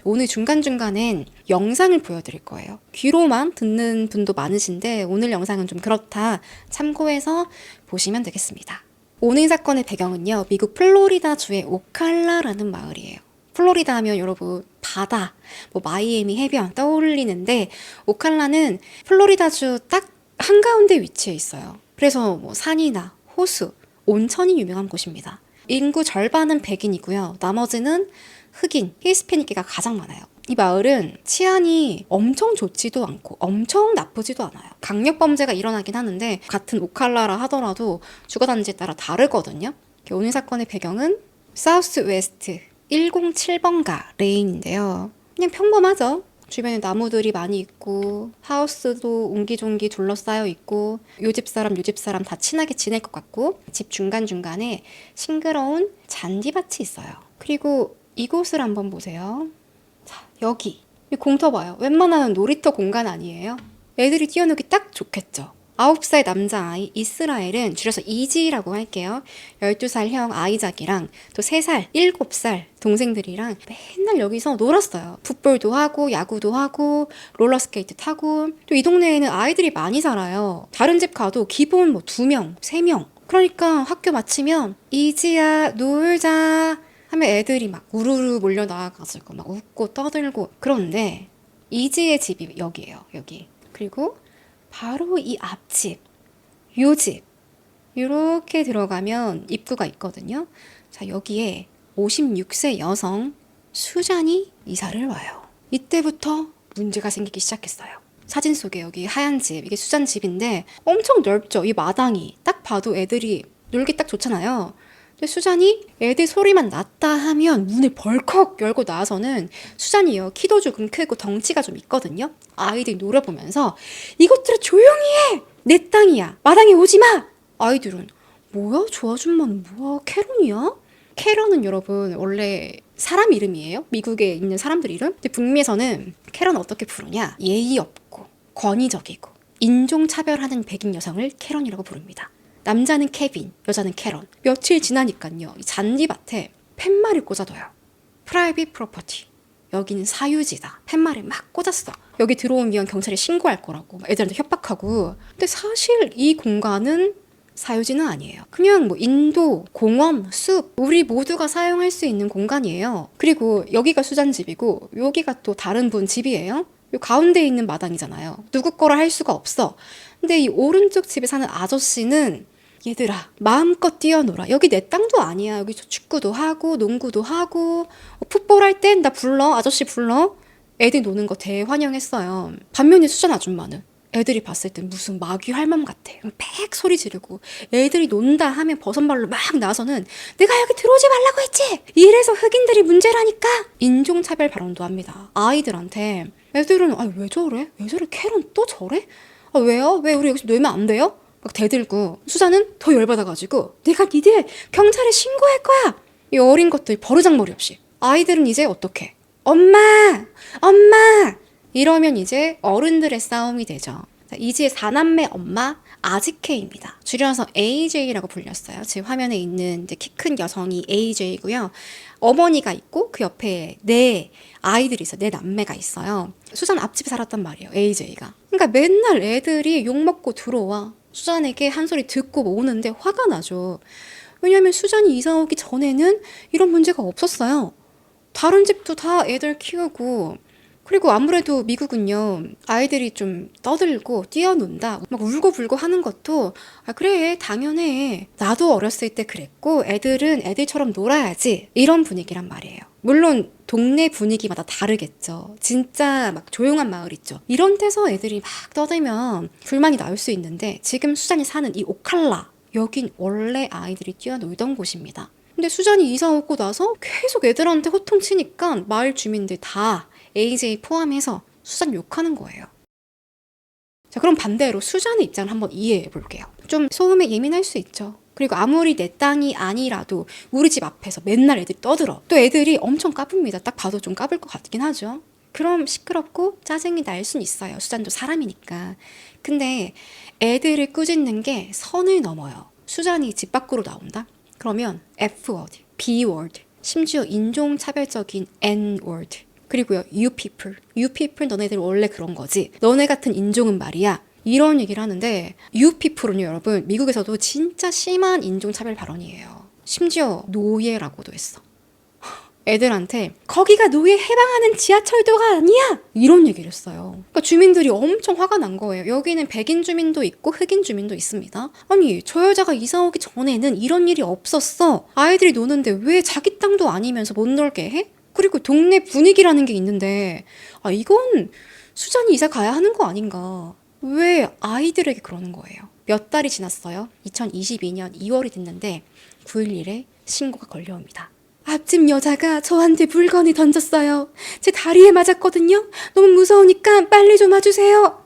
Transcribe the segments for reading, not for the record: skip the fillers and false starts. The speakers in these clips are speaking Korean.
오늘 중간중간엔 영상을 보여드릴 거예요. 귀로만 듣는 분도 많으신데 오늘 영상은 좀 그렇다 참고해서 보시면 되겠습니다. 오늘 사건의 배경은요, 미국 플로리다주의 오칼라라는 마을이에요. 플로리다 하면 여러분 바다, 마이애미 해변 떠올리는데 오칼라는 플로리다주 딱 한가운데 위치해 있어요. 그래서 산이나 호수, 온천이 유명한 곳입니다. 인구 절반은 백인이고요. 나머지는 흑인, 히스패닉계가 가장 많아요. 이 마을은 치안이 엄청 좋지도 않고 엄청 나쁘지도 않아요. 강력범죄가 일어나긴 하는데 같은 오칼라라 하더라도 주거단지에 따라 다르거든요. 오늘 사건의 배경은 사우스 웨스트 107번가 레인인데요. 그냥 평범하죠. 주변에 나무들이 많이 있고 하우스도 옹기종기 둘러싸여 있고 요 집 사람 요 집 사람 다 친하게 지낼 것 같고 집 중간중간에 싱그러운 잔디밭이 있어요. 그리고 이곳을 한번 보세요. 자, 여기 이 공터 봐요. 웬만한 놀이터 공간 아니에요? 애들이 뛰어놀기 딱 좋겠죠. 9살 남자아이 이스라엘은 줄여서 이지라고 할게요. 12살 형 아이작이랑 또 3살, 7살 동생들이랑 맨날 여기서 놀았어요. 풋볼도 하고 야구도 하고 롤러스케이트 타고 또 이 동네에는 아이들이 많이 살아요. 다른 집 가도 기본 2명, 3명. 그러니까 학교 마치면 이지야 놀자 하면 애들이 막 우르르 몰려 나와가지고 막 웃고 떠들고. 그런데 이지의 집이 여기예요. 여기. 그리고 바로 이 앞집, 요 집, 이렇게 들어가면 입구가 있거든요. 자, 여기에 56세 여성 수잔이 이사를 와요. 이때부터 문제가 생기기 시작했어요. 사진 속에 여기 하얀 집, 이게 수잔 집인데 엄청 넓죠. 이 마당이. 딱 봐도 애들이 놀기 딱 좋잖아요. 근데 수잔이 애들 소리만 났다 하면 문을 벌컥 열고 나와서는 수잔이요. 키도 조금 크고 덩치가 좀 있거든요. 아이들이 노려보면서 이것들을 조용히 해! 내 땅이야. 마당에 오지 마! 아이들은 뭐야? 저 아줌마는 뭐야? 캐런이야? 캐런은 여러분 원래 사람 이름이에요. 미국에 있는 사람들 이름. 근데 북미에서는 캐런을 어떻게 부르냐? 예의 없고 권위적이고 인종차별하는 백인 여성을 캐런이라고 부릅니다. 남자는 케빈, 여자는 캐런. 며칠 지나니까요. 이 잔디밭에 팻말을 꽂아둬요. 프라이빗 프로퍼티. 여기는 사유지다. 팻말을 막 꽂았어. 여기 들어오면 경찰에 신고할 거라고 애들한테 협박하고. 근데 사실 이 공간은 사유지는 아니에요. 그냥 인도, 공원, 숲, 우리 모두가 사용할 수 있는 공간이에요. 그리고 여기가 수잔 집이고 여기가 또 다른 분 집이에요. 요 가운데 있는 마당이잖아요. 누구 거라 할 수가 없어. 근데 이 오른쪽 집에 사는 아저씨는 얘들아 마음껏 뛰어놀아. 여기 내 땅도 아니야. 여기 축구도 하고 농구도 하고 풋볼 할 땐 나 불러. 아저씨 불러. 애들 노는 거 대환영했어요. 반면에 수잔 아줌마는 애들이 봤을 땐 무슨 마귀 할멈 같아. 팩 소리 지르고 애들이 논다 하면 버선발로 막 나와서는 내가 여기 들어오지 말라고 했지. 이래서 흑인들이 문제라니까. 인종차별 발언도 합니다. 아이들한테. 애들은 왜 저래? 왜 저래? 캐런 또 저래? 왜요? 왜 우리 여기서 놀면 안 돼요? 막 대들고. 수잔은 더 열받아가지고 내가 니들 경찰에 신고할 거야. 이 어린 것들 버르장머리 없이. 아이들은 이제 어떻게? 엄마! 엄마! 이러면 이제 어른들의 싸움이 되죠. 이지의 4남매 엄마 아지케이입니다. 줄여서 AJ라고 불렸어요. 지금 화면에 있는 키 큰 여성이 AJ고요. 어머니가 있고 그 옆에 네 아이들이 있어요. 네 남매가 있어요. 수잔 앞집에 살았단 말이에요. AJ가. 그러니까 맨날 애들이 욕먹고 들어와. 수잔에게 한 소리 듣고 오는데 화가 나죠. 왜냐하면 수잔이 이사 오기 전에는 이런 문제가 없었어요. 다른 집도 다 애들 키우고, 그리고 아무래도 미국은요, 아이들이 좀 떠들고 뛰어논다, 막 울고불고 하는 것도 그래 당연해. 나도 어렸을 때 그랬고 애들은 애들처럼 놀아야지. 이런 분위기란 말이에요. 물론 동네 분위기마다 다르겠죠. 진짜 막 조용한 마을 있죠. 이런 데서 애들이 막 떠들면 불만이 나올 수 있는데 지금 수잔이 사는 이 오칼라, 여긴 원래 아이들이 뛰어놀던 곳입니다. 근데 수잔이 이사 오고 나서 계속 애들한테 호통치니까 마을 주민들 다 AJ 포함해서 수잔 욕하는 거예요. 자, 그럼 반대로 수잔의 입장을 한번 이해해 볼게요. 좀 소음에 예민할 수 있죠. 그리고 아무리 내 땅이 아니라도 우리 집 앞에서 맨날 애들이 떠들어. 또 애들이 엄청 까붑니다. 딱 봐도 좀 까불 것 같긴 하죠. 그럼 시끄럽고 짜증이 날 순 있어요. 수잔도 사람이니까. 근데 애들을 꾸짖는 게 선을 넘어요. 수잔이 집 밖으로 나온다? 그러면 F워드, B워드, 심지어 인종차별적인 N워드, 그리고요, you people 너네들 원래 그런 거지. 너네 같은 인종은 말이야. 이런 얘기를 하는데 you people은요, 여러분, 미국에서도 진짜 심한 인종차별 발언이에요. 심지어 노예라고도 했어. 애들한테 거기가 노예 해방하는 지하철도가 아니야! 이런 얘기를 했어요. 그러니까 주민들이 엄청 화가 난 거예요. 여기는 백인 주민도 있고 흑인 주민도 있습니다. 아니, 저 여자가 이사 오기 전에는 이런 일이 없었어. 아이들이 노는데 왜 자기 땅도 아니면서 못 놀게 해? 그리고 동네 분위기라는 게 있는데 이건 수잔이 이사 가야 하는 거 아닌가. 왜 아이들에게 그러는 거예요? 몇 달이 지났어요. 2022년 2월이 됐는데 9.11에 신고가 걸려옵니다. 앞집 여자가 저한테 물건을 던졌어요. 제 다리에 맞았거든요. 너무 무서우니까 빨리 좀 와주세요.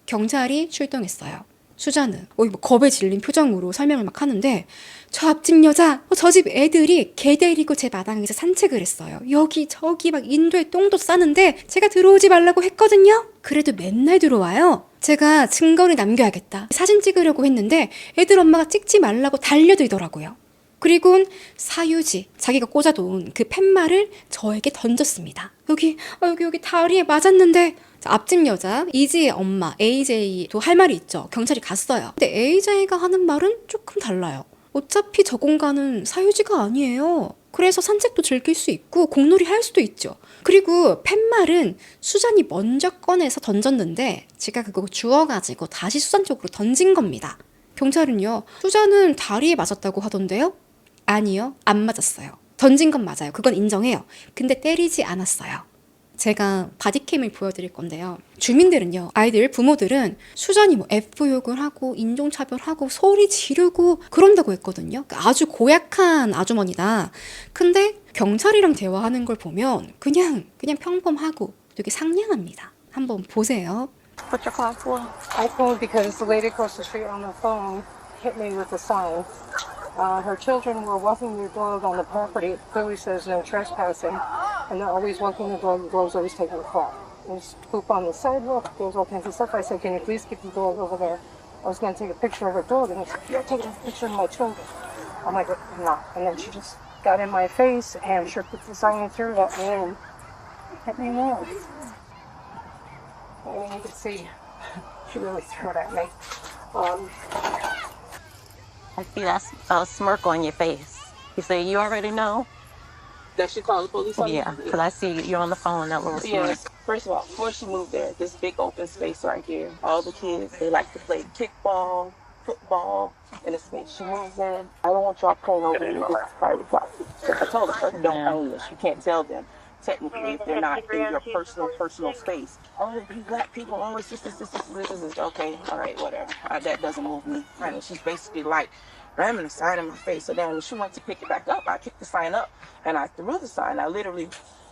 경찰이 출동했어요. 수잔은 겁에 질린 표정으로 설명을 막 하는데 저 앞집 여자, 저 집 애들이 개 데리고 제 마당에서 산책을 했어요. 여기 저기 막 인도에 똥도 싸는데 제가 들어오지 말라고 했거든요. 그래도 맨날 들어와요. 제가 증거를 남겨야겠다. 사진 찍으려고 했는데 애들 엄마가 찍지 말라고 달려들더라고요. 그리고는 사유지, 자기가 꽂아놓은 그 팻말을 저에게 던졌습니다. 여기 다리에 맞았는데. 앞집 여자, 이지의 엄마, AJ도 할 말이 있죠. 경찰이 갔어요. 근데 AJ가 하는 말은 조금 달라요. 어차피 저 공간은 사유지가 아니에요. 그래서 산책도 즐길 수 있고 공놀이 할 수도 있죠. 그리고 팻말은 수잔이 먼저 꺼내서 던졌는데 제가 그거 주워가지고 다시 수잔 쪽으로 던진 겁니다. 경찰은요, 수잔은 다리에 맞았다고 하던데요? 아니요, 안 맞았어요. 던진 건 맞아요. 그건 인정해요. 근데 때리지 않았어요. 제가 바디캠을 보여드릴 건데요. 주민들은요, 아이들, 부모들은 수잔이 F욕을 하고 인종차별하고 소리 지르고 그런다고 했거든요. 아주 고약한 아주머니다. 근데 경찰이랑 대화하는 걸 보면 그냥 평범하고 되게 상냥합니다. 한번 보세요. What your call for? I called because the lady across the street on the phone hit me with a sign. Her children were walking their dog on the property. It clearly says no trespassing. And they're always walking the dog. The dog's always taking a crap. There's poop on the sidewalk. There's all kinds of stuff. I said, can you please keep the dog over there? I was going to take a picture of her dog. And she said, you're taking a picture of my children. I'm like, no. And then she just got in my face and sure put the sign and threw it at me and hit me in the head. And you can see she really threw it at me. I see that smirk on your face. You say you already know? That she called the police on Yeah, because I see you're on the phone. That little smirk. Yes. First of all, before she moved there, this big open space right here. All the kids, they like to play kickball, football in the space she moves in. I don't want y'all playing over in this private property. So I told her, don't own this. You can't tell them. Technically, if they're not in your personal space. Oh, you black people always this is okay, all right, whatever. That doesn't move me. And she's basically like ramming the sign in my face. So then when she went to pick it back up, I picked the sign up and I threw the sign. I literally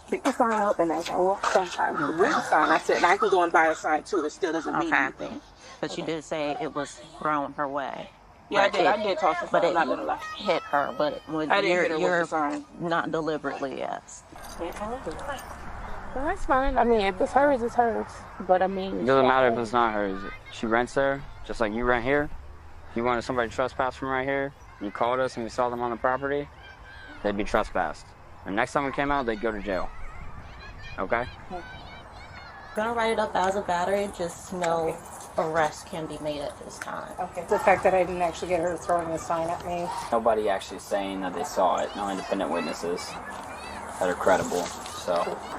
picked the sign up and I walked I threw the sign. I said, and I can go and buy a sign too. It still doesn't mean anything. But you did say it was thrown her way. Yeah, I did toss the sign. But I'm not gonna lie. hit her. But I didn't hit her with the sign. Not deliberately, yes. Well, that's fine. I mean, if it's hers, it's hers. But I mean, It doesn't matter if it's not hers. She rents there, just like you rent here. You wanted somebody to trespass from right here, you called us and we saw them on the property, they'd be trespassed. And next time we came out, they'd go to jail. Okay? Gonna write it up as a battery, just no arrest can be made at this time. okay. The fact that I didn't actually get her throwing the sign at me. Nobody actually saying that they saw it. No independent witnesses that are credible. So.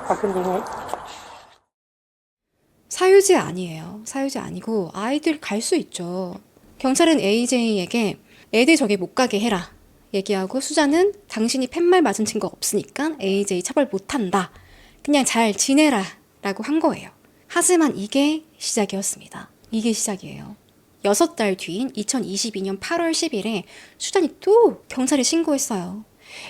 How convenient. 사유지 아니에요. 사유지 아니고 아이들 갈 수 있죠. 경찰은 AJ에게 애들 저기 못 가게 해라 얘기하고 수잔은 당신이 팻말 맞은 증거 없으니까 AJ 처벌 못한다. 그냥 잘 지내라 라고 한 거예요. 하지만 이게 시작이었습니다. 이게 시작이에요. 6달 뒤인 2022년 8월 10일에 수잔이 또 경찰에 신고했어요.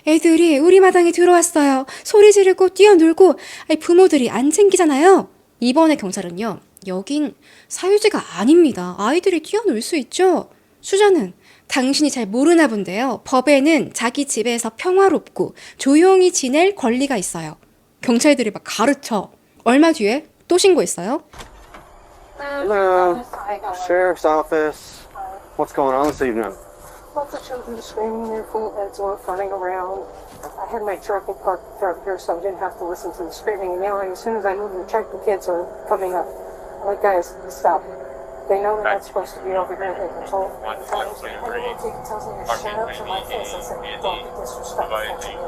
애들이 우리 마당에 들어왔어요. 소리 지르고 뛰어놀고 부모들이 안 챙기잖아요. 이번에 경찰은요. 여긴 사유지가 아닙니다. 아이들이 뛰어놀 수 있죠. 수잔은 당신이 잘 모르나 본데요. 법에는 자기 집에서 평화롭고 조용히 지낼 권리가 있어요. 경찰들이 막 가르쳐. 얼마 뒤에 또 신고했어요. Hello, Sheriff's Office. What's going on this evening? Lots of children screaming their full heads off, running around. I had my truck parked up here, so I didn't have to listen to the screaming and yelling. As soon as I moved the truck, the kids are coming up. I'm like, guys, stop. They know they're not supposed to be over here. They control times. Everyone tells me to shut up to my face. I said, don't be disrespectful to me.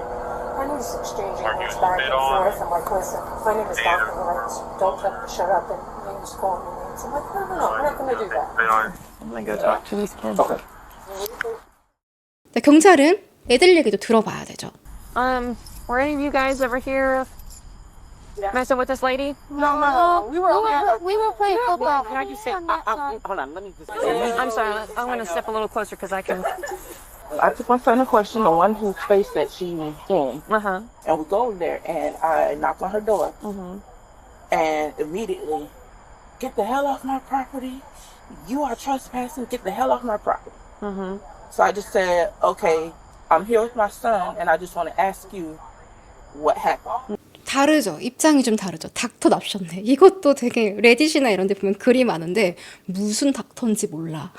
And he's exchanging words back and forth. I'm like, listen, my name is Dr. Lawrence. Don't tell me to shut up and names call me names. I'm like, no, we're not going to do that. I'm gonna go talk to these kids. Okay. 자, 경찰은 애들 얘기도 들어봐야 되죠. Were any of you guys ever here messing with this lady? No. We were playing football. Can I just say, Hold on, let me just. I'm sorry, I'm going to step a little closer because I can. I took my son to question, the one whose face that she was in, Uh-huh. and we go over there, and I knock on her door, and immediately, get the hell off my property. You are trespassing. Get the hell off my property. So I just said, okay, I'm here with my son, and I just want to ask you what happened. 다르죠. 입장이 좀 다르죠. 닥터 납셨네. 이것도 되게 레딧이나 이런 데 보면 글이 많은데 무슨 닥터인지 몰라.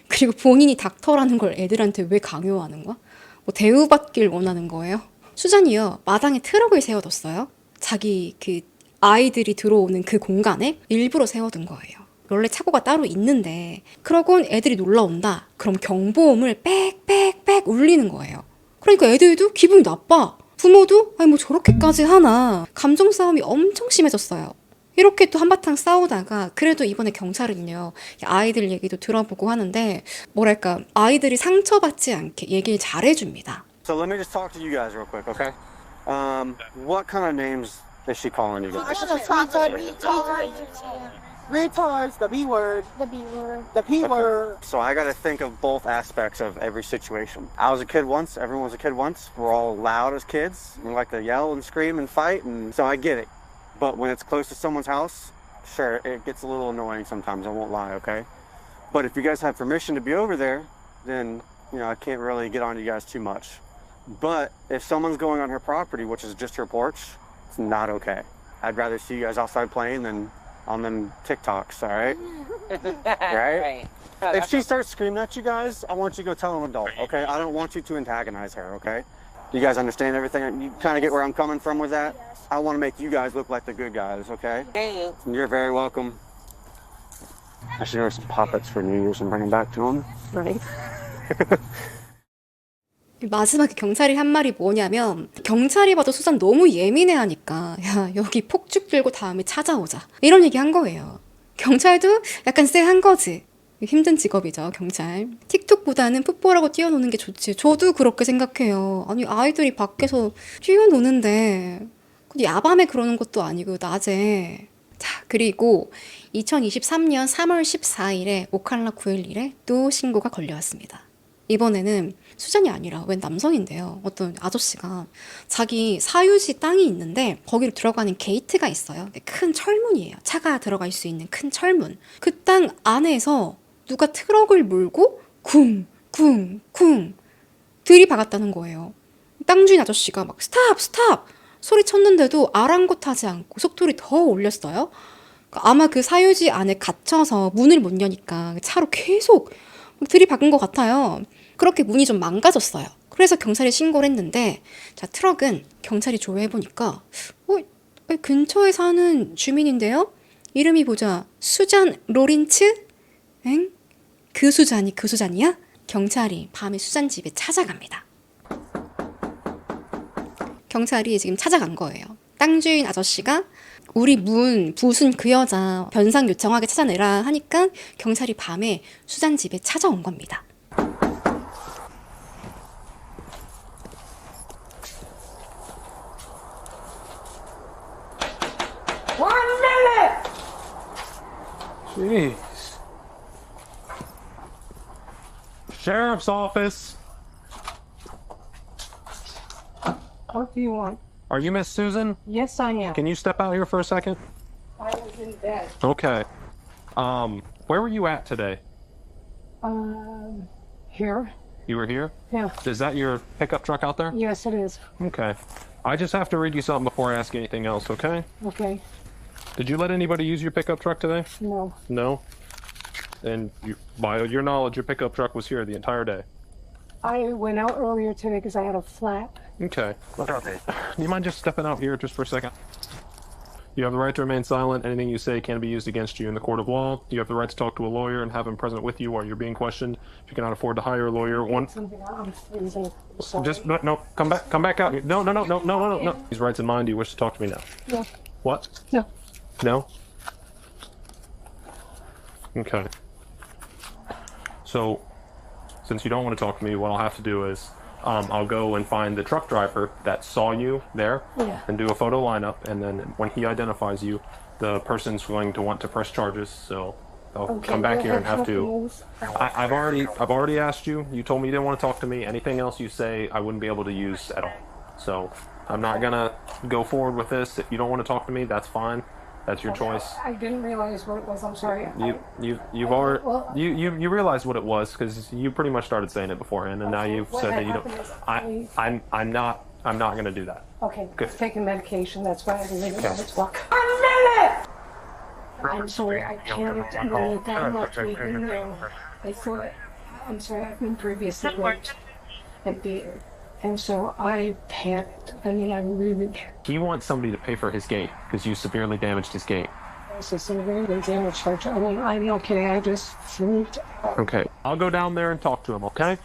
그리고 본인이 닥터라는 걸 애들한테 왜 강요하는 거야? 뭐 대우받길 원하는 거예요? 수잔이요. 마당에 트럭을 세워뒀어요. 자기 그 아이들이 들어오는 그 공간에 일부러 세워둔 거예요. 원래 차고가 따로 있는데 그러곤 애들이 놀러 온다. 그럼 경보음을 빽빽빽 울리는 거예요. 그러니까 애들도 기분이 나빠. 부모도 아니 뭐 저렇게까지 하나. 감정 싸움이 엄청 심해졌어요. 이렇게 또 한바탕 싸우다가 그래도 이번에 경찰은요. 아이들 얘기도 들어보고 하는데 뭐랄까 아이들이 상처받지 않게 얘기를 잘해줍니다. So let me just talk to you guys real quick, okay? What kind of names is she calling you guys? Retards, the B word, the P word. So I got to think of both aspects of every situation. I was a kid once. Everyone was a kid once. We're all loud as kids. We like to yell and scream and fight, and so I get it. But when it's close to someone's house, sure, it gets a little annoying sometimes. I won't lie, okay? But if you guys have permission to be over there, then I can't really get on you guys too much. But if someone's going on her property, which is just her porch, it's not okay. I'd rather see you guys outside playing than on them TikToks, all right? Right? If she starts screaming at you guys, I want you to go tell an adult, okay? I don't want you to antagonize her, okay? You guys understand everything? You kind of get where I'm coming from with that? I want to make you guys look like the good guys, okay? Thanks. You're very welcome. I should order some puppets for New Year's and bring them back to them. Right. 마지막에 경찰이 한 말이 뭐냐면 경찰이 봐도 수잔 너무 예민해하니까 야 여기 폭죽 들고 다음에 찾아오자 이런 얘기 한 거예요. 경찰도 약간 쎄한 거지. 힘든 직업이죠 경찰. 틱톡보다는 풋볼하고 뛰어노는 게 좋지. 저도 그렇게 생각해요. 아니 아이들이 밖에서 뛰어노는데 야밤에 그러는 것도 아니고 낮에. 자 그리고 2023년 3월 14일에 오칼라 911에 또 신고가 걸려왔습니다. 이번에는 수잔이 아니라 웬 남성인데요. 어떤 아저씨가 자기 사유지 땅이 있는데 거기로 들어가는 게이트가 있어요. 큰 철문이에요. 차가 들어갈 수 있는 큰 철문. 그 땅 안에서 누가 트럭을 몰고 쿵쿵쿵 들이박았다는 거예요. 땅 주인 아저씨가 막 스탑 소리 쳤는데도 아랑곳하지 않고 속도를 더 올렸어요. 아마 그 사유지 안에 갇혀서 문을 못 여니까 차로 계속 들이박은 것 같아요. 그렇게 문이 좀 망가졌어요. 그래서 경찰에 신고를 했는데 자 트럭은 경찰이 조회해보니까 근처에 사는 주민인데요. 이름이 보자. 수잔 로린츠? 엥? 그 수잔이야? 경찰이 밤에 수잔 집에 찾아갑니다. 경찰이 지금 찾아간 거예요. 땅 주인 아저씨가 우리 문 부순 그 여자 변상 요청하게 찾아내라 하니까 경찰이 밤에 수잔 집에 찾아온 겁니다. Jeez. Sheriff's office. What do you want? Are you Miss Susan? Yes, I am. Can you step out here for a second? I was in bed. Okay. Where were you at today? Here? You were here? Yeah. Is that your pickup truck out there? Yes, it is. Okay. I just have to read you something before I ask you anything else, okay? Okay. Did you let anybody use your pickup truck today? No. No? And by your knowledge, your pickup truck was here the entire day? I went out earlier today because I had a flat Okay. Do you mind just stepping out here just for a second? You have the right to remain silent. Anything you say can be used against you in the court of law. You have the right to talk to a lawyer and have him present with you while you're being questioned. If you cannot afford to hire a lawyer, I'm freezing. Sorry. just no, come back out here. No. These rights in mind. Do you wish to talk to me now? No. What? No. No? Okay. So, since you don't want to talk to me, what I'll have to do is I'll go and find the truck driver that saw you there and do a photo lineup, and then when he identifies you, the person's going to want to press charges, so they'll come back here and have to. I've already asked you. You told me you didn't want to talk to me. Anything else you say, I wouldn't be able to use at all. So I'm not gonna go forward with this. If you don't want to talk to me, that's fine. That's your choice. I didn't realize what it was. I'm sorry. You've already you realized what it was because you pretty much started saying it beforehand, and now you've said that you don't. I'm not gonna do that. Okay. Good. Taking medication. That's why I didn't know it's walk. I'm sorry. I can't really that much. I thought. I'm sorry. I've been previously raped and beaten. And so I panicked. I mean, I really He wants somebody to pay for his gate because you severely damaged his gate. severely damaged her. I mean, I'm okay. I just freaked out. Okay, I'll go down there and talk to him. Okay?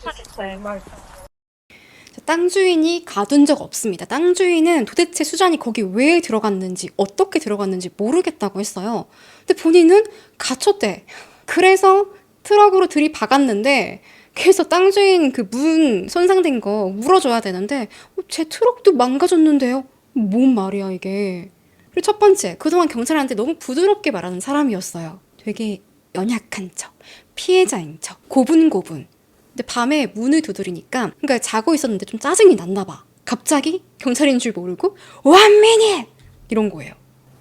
땅 주인이 가둔 적 없습니다. 땅 주인은 도대체 수잔이 거기 왜 들어갔는지, 어떻게 들어갔는지 모르겠다고 했어요. 근데 본인은 갇혔대. 그래서 트럭으로 들이박았는데, 그래서 땅 주인 그 문 손상된 거 물어줘야 되는데, 제 트럭도 망가졌는데요? 뭔 말이야 이게. 그리고 첫 번째, 그동안 경찰한테 너무 부드럽게 말하는 사람이었어요. 되게 연약한 척, 피해자인 척, 고분고분. 근데 밤에 문을 두드리니까, 그러니까 자고 있었는데 좀 짜증이 났나 봐. 갑자기 경찰인 줄 모르고 One minute! 이런 거예요.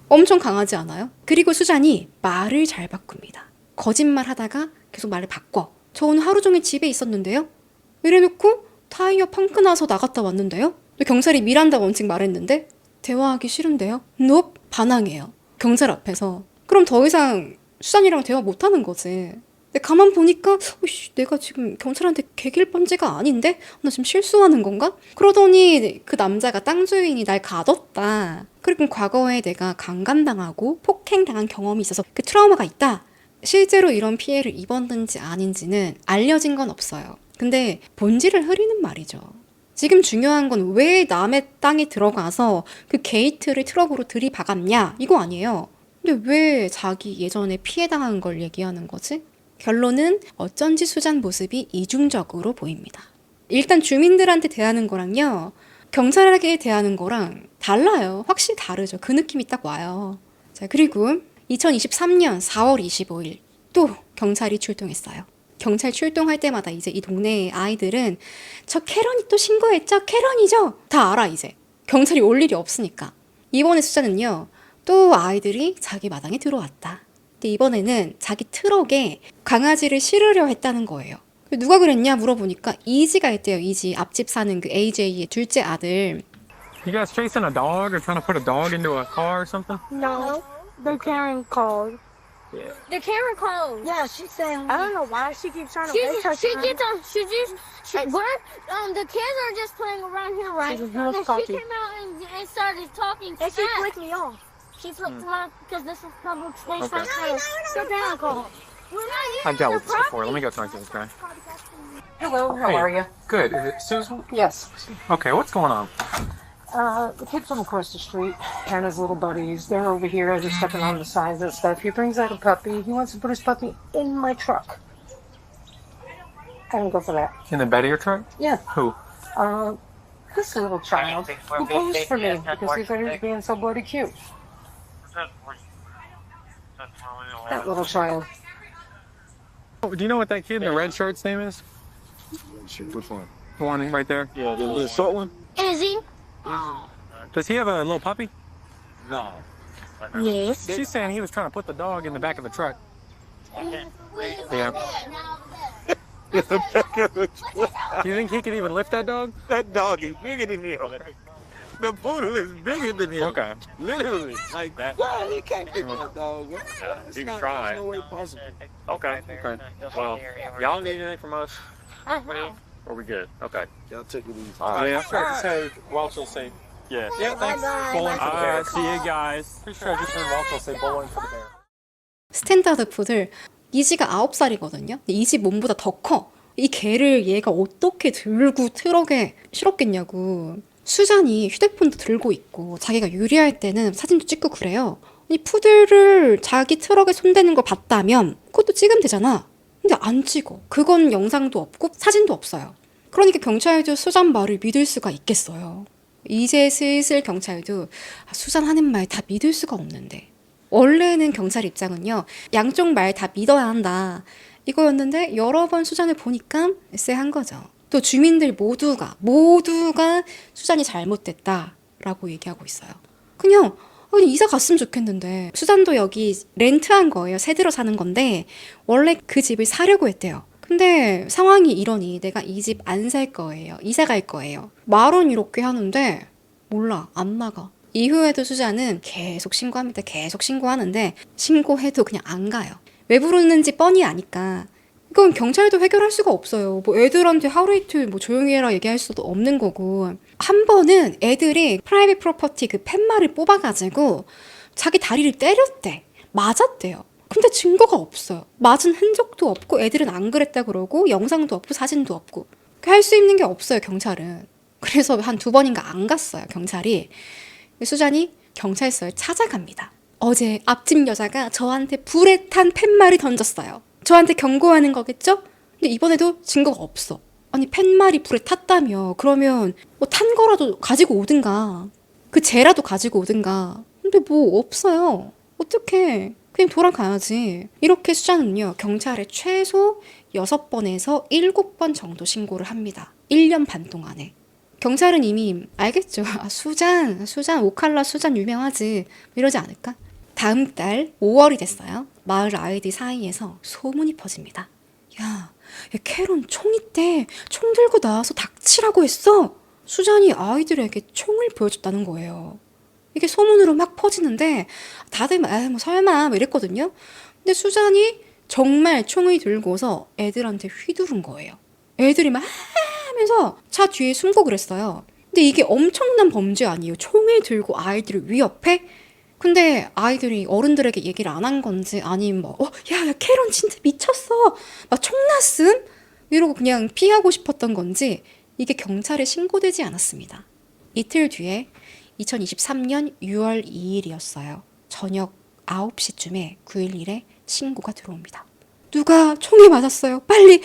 엄청 강하지 않아요? 그리고 수잔이 말을 잘 바꿉니다. 거짓말 하다가 계속 말을 바꿔. 저 오늘 하루 종일 집에 있었는데요? 이래놓고 타이어 펑크 나서 나갔다 왔는데요? 경찰이 미란다 원칙 말했는데 대화하기 싫은데요? Nope. 반항해요. 경찰 앞에서. 그럼 더 이상 수잔이랑 대화 못하는 거지. 근데 가만 보니까 내가 지금 경찰한테 개길 번지가 아닌데? 나 지금 실수하는 건가? 그러더니 그 남자가 땅 주인이 날 가뒀다. 그리고 과거에 내가 강간당하고 폭행당한 경험이 있어서 그 트라우마가 있다. 실제로 이런 피해를 입었는지 아닌지는 알려진 건 없어요. 근데 본질을 흐리는 말이죠. 지금 중요한 건 왜 남의 땅에 들어가서 그 게이트를 트럭으로 들이박았냐 이거 아니에요. 근데 왜 자기 예전에 피해당한 걸 얘기하는 거지? 결론은 어쩐지 수잔 모습이 이중적으로 보입니다. 일단 주민들한테 대하는 거랑요, 경찰에게 대하는 거랑 달라요. 확실히 다르죠. 그 느낌이 딱 와요. 자, 그리고 2023년 4월 25일 또 경찰이 출동했어요. 경찰 출동할 때마다 이제 이 동네 아이들은 저 캐런이 또 신고했죠? 캐런이죠? 다 알아 이제. 경찰이 올 일이 없으니까. 이번에 수잔은요, 또 아이들이 자기 마당에 들어왔다. 근데 이번에는 자기 트럭에 강아지를 실으려 했다는 거예요. 누가 그랬냐 물어보니까 이지가 있대요. 이지. 앞집 사는 그 AJ의 둘째 아들. You guys chasing a dog or trying to put a dog into a car or something? No, the Karen called. Yeah. The camera closed. Yeah, she's saying. I don't know why she keeps trying to She waste her time. gets on. The kids are just playing around here, right? She's a And house then she copy. came out and started talking. And she smack. flicked me off. She flipped them off because this is public space. Okay. The Karen called. We're not I've dealt using with this before. Let me go talk to this guy. Hello, how Hey. are you? Good. Is it Susan? Yes. Okay, what's going on? The kid from across the street and his little buddies, they're over here just stepping on the signs and stuff. He brings out a puppy. He wants to put his puppy in my truck. I don't go for that. In the bed of your truck? Yeah. Who? This little child who posed for me because he thought he was being so bloody cute. That little child. Oh, do you know what that kid in the red shirt's name is? Which one? The one right there? Yeah, the short one? Izzy? Does he have a little puppy? No. Yes. She's saying he was trying to put the dog in the back of the truck. Yeah. In the back of the truck. Do you think he could even lift that dog? That dog is bigger than him. The poodle is bigger than him. Okay. Literally, like that. Yeah, he can't pick that dog. You can try. No way possible. Okay. Okay. Well, y'all need anything from us? Are we good? Okay. Y'all take it easy. All right. I tried to say Welch will say. Yeah. Yeah. Thanks. Bowling for the bear. See you guys. Pretty sure I just heard Welch will say bowling for the bear. 스탠다드 푸들 이지가 9살이거든요. 이 집 몸보다 더 커. 이 개를 얘가 어떻게 들고 트럭에 실었겠냐고. 수잔이 휴대폰도 들고 있고 자기가 유리할 때는 사진도 찍고 그래요. 이 푸들을 자기 트럭에 손대는 걸 봤다면 그것도 찍으면 되잖아. 근데 안 찍어. 그건 영상도 없고 사진도 없어요. 그러니까 경찰도 수잔 말을 믿을 수가 있겠어요. 이제 슬슬 경찰도 수잔 하는 말 다 믿을 수가 없는데, 원래는 경찰 입장은요, 양쪽 말 다 믿어야 한다 이거였는데 여러 번 수잔을 보니까 쎄한 거죠. 또 주민들 모두가 수잔이 잘못됐다라고 얘기하고 있어요. 그냥 이사 갔으면 좋겠는데. 수잔도 여기 렌트한 거예요. 새 들어 사는 건데 원래 그 집을 사려고 했대요. 근데 상황이 이러니 내가 이 집 안 살 거예요. 이사 갈 거예요. 말은 이렇게 하는데 몰라, 안 나가. 이후에도 수잔은 계속 신고합니다. 계속 신고하는데 신고해도 그냥 안 가요. 왜 부르는지 뻔히 아니까. 이건 경찰도 해결할 수가 없어요. 뭐 애들한테 하루 이틀 뭐 조용히 해라 얘기할 수도 없는 거고. 한 번은 애들이 프라이빗 프로퍼티 그 팻말을 뽑아가지고 자기 다리를 때렸대. 맞았대요. 근데 증거가 없어요. 맞은 흔적도 없고 애들은 안 그랬다 그러고 영상도 없고 사진도 없고. 할 수 있는 게 없어요, 경찰은. 그래서 한 2번인가 안 갔어요, 경찰이. 수잔이 경찰서에 찾아갑니다. 어제 앞집 여자가 저한테 불에 탄 팻말을 던졌어요. 저한테 경고하는 거겠죠? 근데 이번에도 증거가 없어. 아니 팻말이 불에 탔다며. 그러면 뭐 탄 거라도 가지고 오든가, 그 재라도 가지고 오든가. 근데 뭐 없어요. 어떡해. 그냥 돌아가야지. 이렇게 수잔은요, 경찰에 최소 6번에서 7번 정도 신고를 합니다. 1년 반 동안에. 경찰은 이미 알겠죠. 수잔 오칼라 수잔 유명하지, 이러지 않을까? 다음 달 5월이 됐어요. 마을 아이들 사이에서 소문이 퍼집니다. 야 캐런 총 있대. 총 들고 나와서 닥치라고 했어. 수잔이 아이들에게 총을 보여줬다는 거예요. 이게 소문으로 막 퍼지는데 다들 뭐 설마 뭐 이랬거든요. 근데 수잔이 정말 총을 들고서 애들한테 휘두른 거예요. 애들이 막 하면서 차 뒤에 숨고 그랬어요. 근데 이게 엄청난 범죄 아니에요? 총을 들고 아이들을 위협해? 근데 아이들이 어른들에게 얘기를 안 한 건지 아니면 뭐 야 캐런 진짜 미쳤어 막 총 났음? 이러고 그냥 피하고 싶었던 건지 이게 경찰에 신고되지 않았습니다. 이틀 뒤에 2023년 6월 2일이었어요. 저녁 9시쯤에 911에 신고가 들어옵니다. 누가 총에 맞았어요. 빨리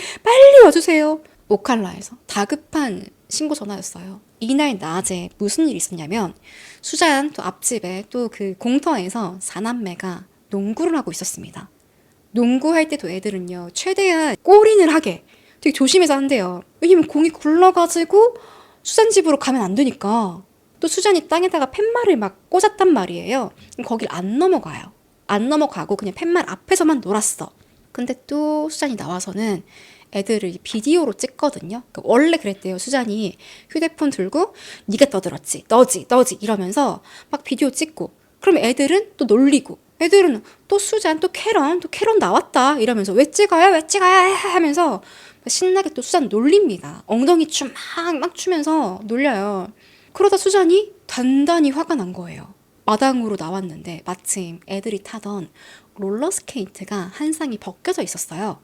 와주세요. 오칼라에서 다급한 신고 전화였어요. 이날 낮에 무슨 일이 있었냐면 수잔 또 앞집에 또 그 공터에서 4남매가 농구를 하고 있었습니다. 농구할 때도 애들은요, 최대한 골인을 하게 되게 조심해서 한대요. 왜냐면 공이 굴러가지고 수잔 집으로 가면 안 되니까. 또 수잔이 땅에다가 팻말을 막 꽂았단 말이에요. 거길 안 넘어가요. 안 넘어가고 그냥 팻말 앞에서만 놀았어. 근데 또 수잔이 나와서는 애들을 비디오로 찍거든요. 그러니까 원래 그랬대요. 수잔이 휴대폰 들고 네가 떠들었지, 너지 이러면서 막 비디오 찍고, 그럼 애들은 또 놀리고, 애들은 또 수잔, 또 캐런 나왔다 이러면서 왜 찍어요 하면서 신나게 또 수잔 놀립니다. 엉덩이 춤 막 추면서 놀려요. 그러다 수잔이 단단히 화가 난 거예요. 마당으로 나왔는데 마침 애들이 타던 롤러스케이트가 한 쌍이 벗겨져 있었어요.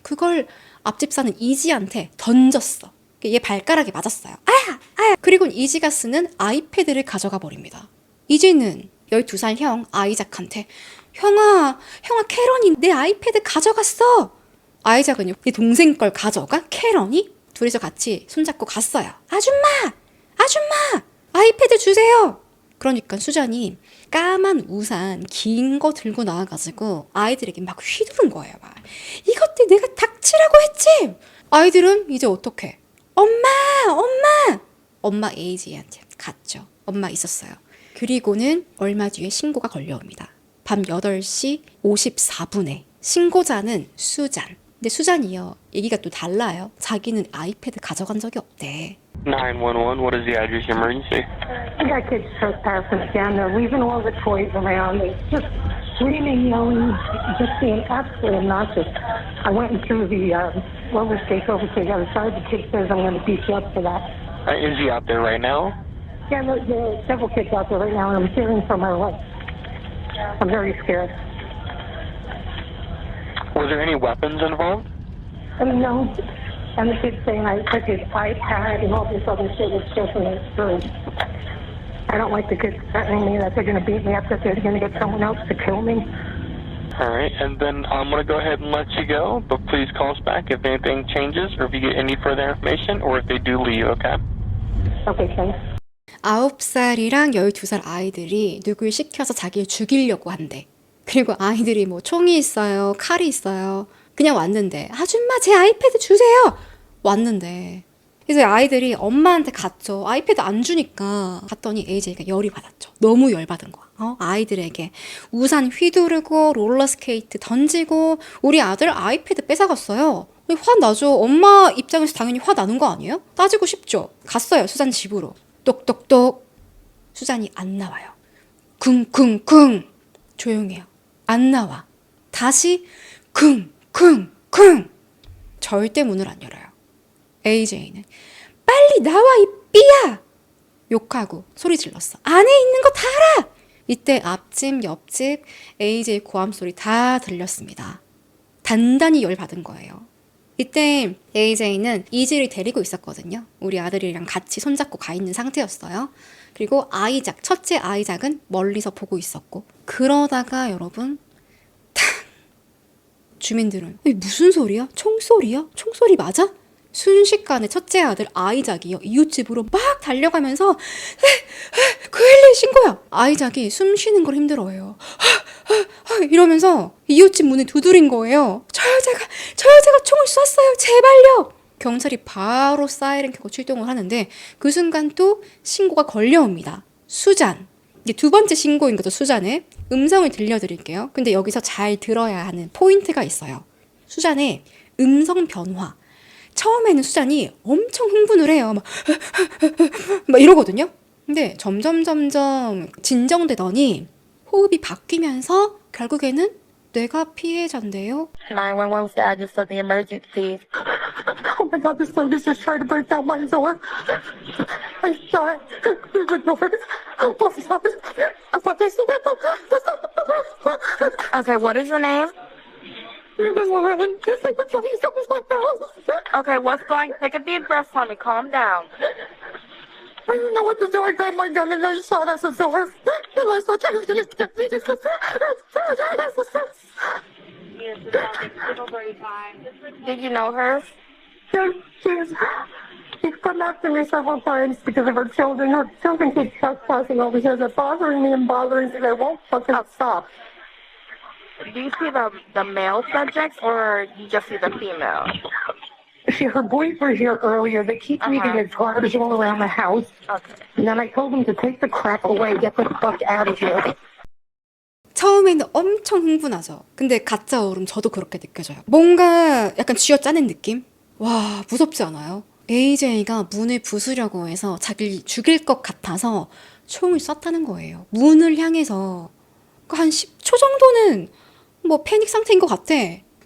그걸 앞집 사는 이지한테 던졌어. 얘 발가락에 맞았어요. 아야! 그리고 이지가 쓰는 아이패드를 가져가 버립니다. 이지는 12살 형 아이작한테 형아 캐런이 내 아이패드 가져갔어. 아이작은요, 네 동생 걸 가져가? 캐런이? 둘이서 같이 손잡고 갔어요. 아줌마 아이패드 주세요. 그러니까 수잔이 까만 우산 긴 거 들고 나와가지고 아이들에게 막 휘두른 거예요. 막 이것들 내가 닥치라고 했지. 아이들은 이제 어떡해? 엄마 에이지한테 갔죠. 엄마 있었어요. 그리고는 얼마 뒤에 신고가 걸려옵니다. 밤 8시 54분에 신고자는 수잔. 근데 수잔이요, 얘기가 또 달라요. 자기는 아이패드 가져간 적이 없대. 911, what is the address emergency? I got kids trespassing again. They're leaving all the toys around. They're just screaming, yelling, just being absolutely obnoxious. I went and threw the roller skates over to the other side. The kid says I'm going to beat you up for that. Is he out there right now? Yeah, there are several kids out there right now, and I'm hearing from her like, I'm very scared. Was there any weapons involved? No. And the kid's saying I took his iPad and all this other shit was just in his room. I don't like the kids threatening me that they're going to beat me up, that they're going to get someone else to kill me. All right, and then I'm going to go ahead and let you go, but please call us back if anything changes or if you get any further information or if they do leave, okay? Okay, thanks. 9살이랑 12살 아이들이 누굴 시켜서 자기를 죽이려고 한대. 그리고 아이들이 뭐 총이 있어요, 칼이 있어요. 그냥 왔는데 아줌마 제 아이패드 주세요. 왔는데 그래서 아이들이 엄마한테 갔죠. 아이패드 안 주니까 갔더니 AJ가 열이 받았죠. 너무 열받은 거야. 아이들에게 우산 휘두르고 롤러스케이트 던지고 우리 아들 아이패드 뺏어갔어요. 화나죠. 엄마 입장에서 당연히 화나는 거 아니에요? 따지고 싶죠. 갔어요. 수잔 집으로. 똑똑똑. 수잔이 안 나와요. 쿵쿵쿵. 조용해요. 안 나와. 다시 쿵쿵쿵. 절대 문을 안 열어요. AJ는 빨리 나와 이 삐야! 욕하고 소리 질렀어. 안에 있는 거 다 알아! 이때 앞집 옆집 AJ 고함 소리 다 들렸습니다. 단단히 열받은 거예요. 이때 AJ는 이지를 데리고 있었거든요. 우리 아들이랑 같이 손잡고 가 있는 상태였어요. 그리고 아이작, 첫째 아이작은 멀리서 보고 있었고 그러다가 여러분 탕! 주민들은 무슨 소리야? 총소리야? 총소리 맞아? 순식간에 첫째 아들 아이작이요. 이웃집으로 막 달려가면서 그일리 신고야. 아이작이 숨 쉬는 걸 힘들어해요. 이러면서 이웃집 문을 두드린 거예요. 저 여자가 총을 쐈어요. 제발요. 경찰이 바로 사이렌 켜고 출동을 하는데 그 순간 또 신고가 걸려옵니다. 수잔. 이게 두 번째 신고인 거죠. 수잔의 음성을 들려드릴게요. 근데 여기서 잘 들어야 하는 포인트가 있어요. 수잔의 음성 변화. 처음에는 수잔이 엄청 흥분을 해요. 막 이러거든요. 근데 점점 진정되더니 호흡이 바뀌면서 결국에는 내가 피해자인데요. 911 said I just saw the emergency. Oh my God, this lady just tried to break down my door. I saw it. The door. Okay, what is your name? Okay, what's going? Take a deep breath for me. Calm down. I didn't know what to do. I grabbed my gun and I shot at the door. And I thought I was going to get me. Did you know her? She's come after me several times because of her children. Her children keep trespassing over here. They're bothering me and bothering me. They won't fucking stop. Do you see the male subjects or you just see the female? Her boys were here earlier. They keep leaving their garbage all around the house. Okay. And then I told them to take the crap away. Get the fuck out of here. 처음에는 엄청 흥분하죠. 근데 가짜 얼음 저도 그렇게 느껴져요. 뭔가 약간 쥐어짜낸 느낌? 와, 무섭지 않아요? AJ가 문을 부수려고 해서 자기를 죽일 것 같아서 총을 쐈다는 거예요. 문을 향해서. 한 10초 정도는 뭐 패닉 상태인 것 같아.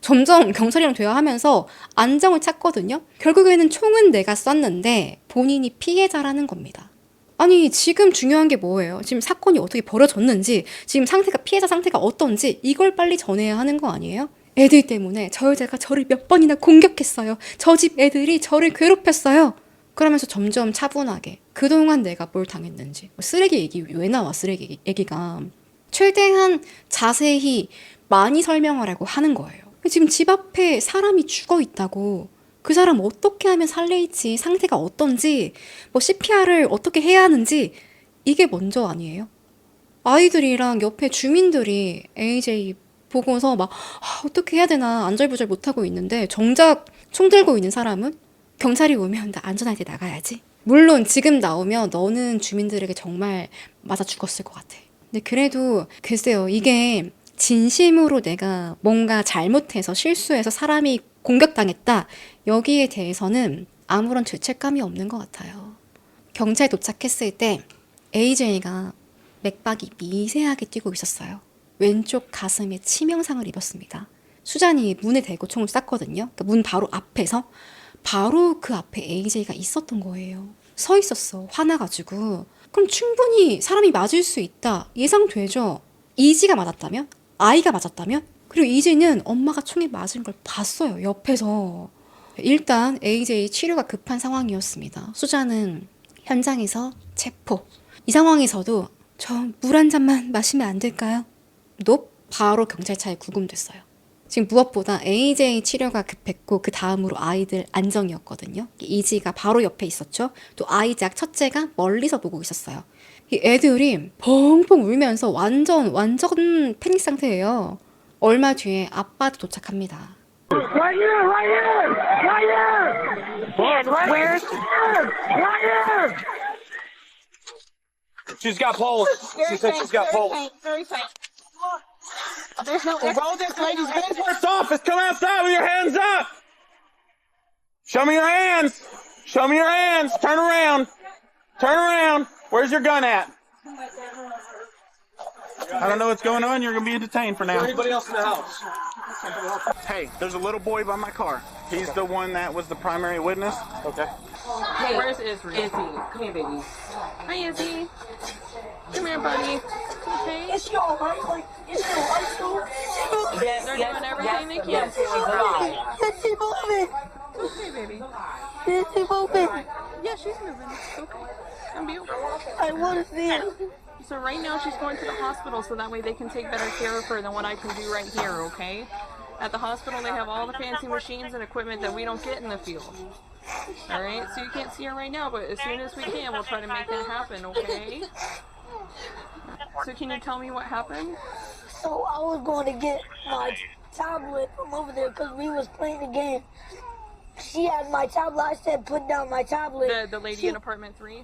점점 경찰이랑 대화하면서 안정을 찾거든요. 결국에는 총은 내가 쐈는데 본인이 피해자라는 겁니다. 아니 지금 중요한 게 뭐예요? 지금 사건이 어떻게 벌어졌는지, 지금 상태가 피해자 상태가 어떤지 이걸 빨리 전해야 하는 거 아니에요? 애들 때문에 저 여자가 저를 몇 번이나 공격했어요. 저 집 애들이 저를 괴롭혔어요. 그러면서 점점 차분하게 그동안 내가 뭘 당했는지, 쓰레기 얘기 왜 나와, 쓰레기 얘기가. 최대한 자세히 많이 설명하라고 하는 거예요. 지금 집 앞에 사람이 죽어 있다고. 그 사람 어떻게 하면 살릴지, 상태가 어떤지, 뭐 CPR을 어떻게 해야 하는지 이게 먼저 아니에요? 아이들이랑 옆에 주민들이 AJ 보고서 막 어떻게 해야 되나 안절부절 못하고 있는데 정작 총 들고 있는 사람은 경찰이 오면 나 안전할 때 나가야지. 물론 지금 나오면 너는 주민들에게 정말 맞아 죽었을 것 같아. 근데 그래도 글쎄요, 이게 진심으로 내가 뭔가 잘못해서 실수해서 사람이 공격당했다, 여기에 대해서는 아무런 죄책감이 없는 것 같아요. 경찰에 도착했을 때 AJ가 맥박이 미세하게 뛰고 있었어요. 왼쪽 가슴에 치명상을 입었습니다. 수잔이 문에 대고 총을 쐈거든요. 그러니까 문 바로 앞에서 바로 그 앞에 AJ가 있었던 거예요. 서 있었어. 화나가지고. 그럼 충분히 사람이 맞을 수 있다. 예상되죠. 이지가 맞았다면? 아이가 맞았다면? 그리고 이지는 엄마가 총에 맞은 걸 봤어요. 옆에서. 일단 AJ 치료가 급한 상황이었습니다. 수잔은 현장에서 체포. 이 상황에서도 저 물 한 잔만 마시면 안 될까요? 너 바로 경찰차에 구금됐어요. 지금 무엇보다 AJ 치료가 급했고 그 다음으로 아이들 안정이었거든요. 이지가 바로 옆에 있었죠. 또 아이작 첫째가 멀리서 보고 있었어요. 이 애들이 펑펑 울면서 완전 패닉 상태예요. 얼마 뒤에 아빠도 도착합니다. Right here! Right here! Right here! And where's Right here! She's got poles. She said she's got poles. Very faint. There's no. Roll this lady's first office. Come outside with your hands up. Show me your hands. Show me your hands. Turn around. Turn around. Where's your gun at? I don't know what's going on. You're going to be detained for now. Anybody else in the house? Hey, there's a little boy by my car. He's the one that was the primary witness. Okay. Hey, where's Izzy? Izzy, come here, baby. Hi, Izzy. Come here, buddy. Okay. Is she alright? Like, is she alright still? Yes, They're yes, doing everything yes, they can. yes, she's alive. Is she moving? Okay, baby. Is she moving? Yeah, she's moving. It's okay. I'll be okay. I want to see her. So right now she's going to the hospital so that way they can take better care of her than what I can do right here, okay? At the hospital they have all the fancy machines and equipment that we don't get in the field. Alright, so you can't see her right now, but as soon as we can, we'll try to make that happen, okay? So can you tell me what happened? So I was going to get my tablet from over there because we was playing a game. She had my tablet. I said, put down my tablet. The lady in apartment 3?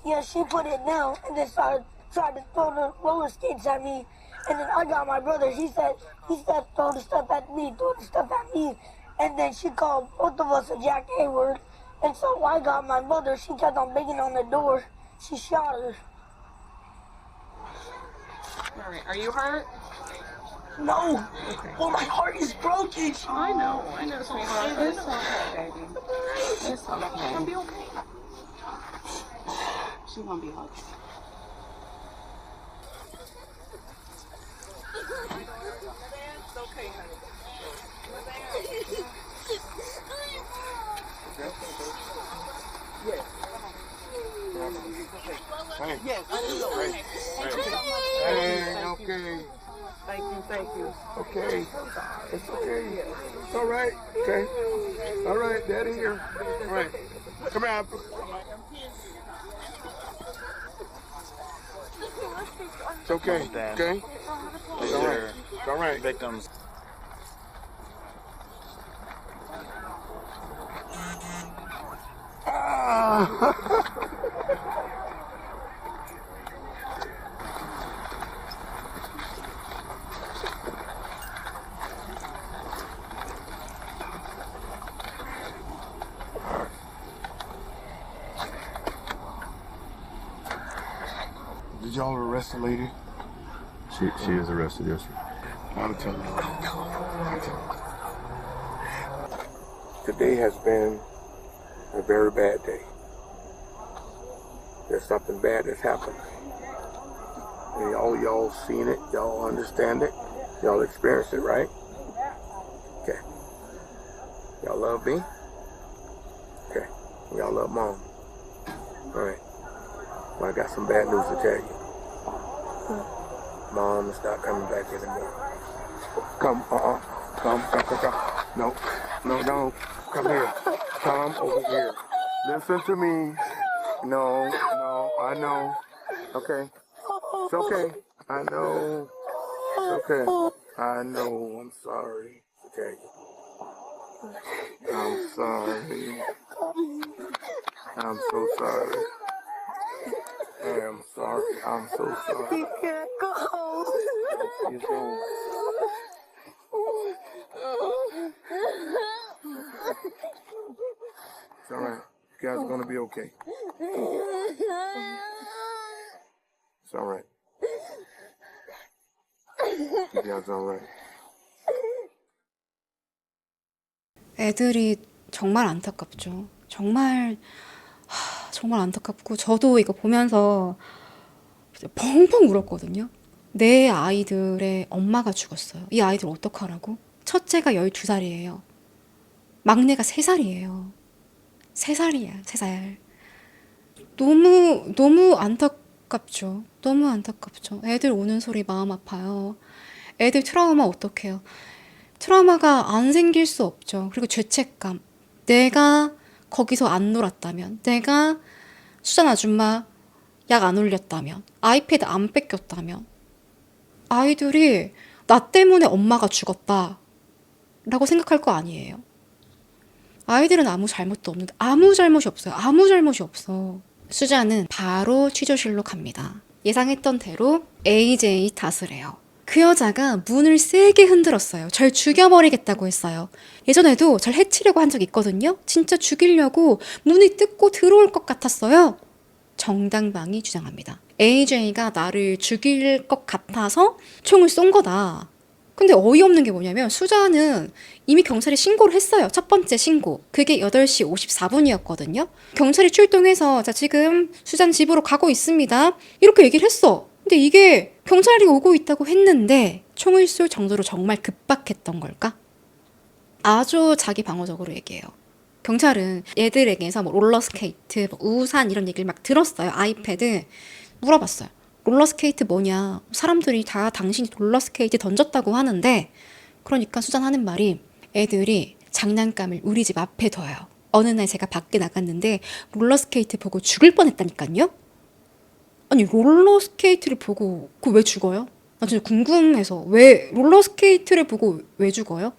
Yeah, she put it down and then tried to throw the roller skates at me. And then I got my brother. He said, throw the stuff at me, throw the stuff at me. And then she called both of us a Jack A-word. And so I got my mother. She kept on banging on the door. She shot her. Alright, are you hurt? No. Well, my heart is broken. I know, sweetheart. It's okay, baby. It's okay. I'll be okay. She's gonna be okay. Hey. Yes. Hey, okay. Thank you. Okay. It's okay. It's all right. Okay. All right, Daddy here. All right. Come here. It's okay. Okay? It's all right. It's all right. Victims. Did y'all arrest the lady? She is arrested, yes, sir. I'll tell you. Today has been a very bad day. There's something bad that's happened. And y'all seen it, y'all understand it, y'all experienced it, right? Okay. Y'all love me? Okay. Y'all love Mom? Alright. Well, I got some bad news to tell you. Mom is not coming back anymore. Come. No, don't. Come here. Come over here. Listen to me. No, I know. Okay. It's okay. I know. It's okay. I know. I'm sorry. Okay. I'm sorry. I'm so sorry. I am sorry. I'm so sorry. You can't go. You don't. It's all right. You guys are gonna be okay. It's all right. You guys are all right. 애들이 정말 안타깝죠. 정말 안타깝고 저도 이거 보면서 펑펑 울었거든요. 내 아이들의 엄마가 죽었어요. 이 아이들 어떡하라고? 첫째가 12살이에요. 막내가 3살이에요. 3살이야, 3살. 너무 안타깝죠. 너무 안타깝죠. 애들 우는 소리 마음 아파요. 애들 트라우마 어떡해요? 트라우마가 안 생길 수 없죠. 그리고 죄책감. 내가 거기서 안 놀았다면, 내가 수잔 아줌마 약 안 올렸다면, 아이패드 안 뺏겼다면, 아이들이 나 때문에 엄마가 죽었다 라고 생각할 거 아니에요. 아이들은 아무 잘못도 없는데, 아무 잘못이 없어요. 아무 잘못이 없어. 수잔은 바로 취조실로 갑니다. 예상했던 대로 AJ 탓을 해요. 그 여자가 문을 세게 흔들었어요. 절 죽여버리겠다고 했어요. 예전에도 절 해치려고 한 적 있거든요. 진짜 죽이려고 문이 뜯고 들어올 것 같았어요. 정당방위 주장합니다. AJ가 나를 죽일 것 같아서 총을 쏜 거다. 근데 어이없는 게 뭐냐면 수잔은 이미 경찰에 신고를 했어요. 첫 번째 신고. 그게 8시 54분이었거든요. 경찰이 출동해서 자 지금 수잔 집으로 가고 있습니다. 이렇게 얘기를 했어. 근데 이게 경찰이 오고 있다고 했는데 총을 쏠 정도로 정말 급박했던 걸까? 아주 자기 방어적으로 얘기해요. 경찰은 얘들에게서 뭐 롤러스케이트, 뭐 우산 이런 얘기를 막 들었어요. 아이패드. 물어봤어요. 롤러스케이트 뭐냐? 사람들이 다 당신이 롤러스케이트 던졌다고 하는데 그러니까 수잔 하는 말이 애들이 장난감을 우리 집 앞에 둬요. 어느 날 제가 밖에 나갔는데 롤러스케이트 보고 죽을 뻔했다니까요? 아니 롤러스케이트를 보고 그거 왜 죽어요? 나 진짜 궁금해서 왜 롤러스케이트를 보고 왜 죽어요?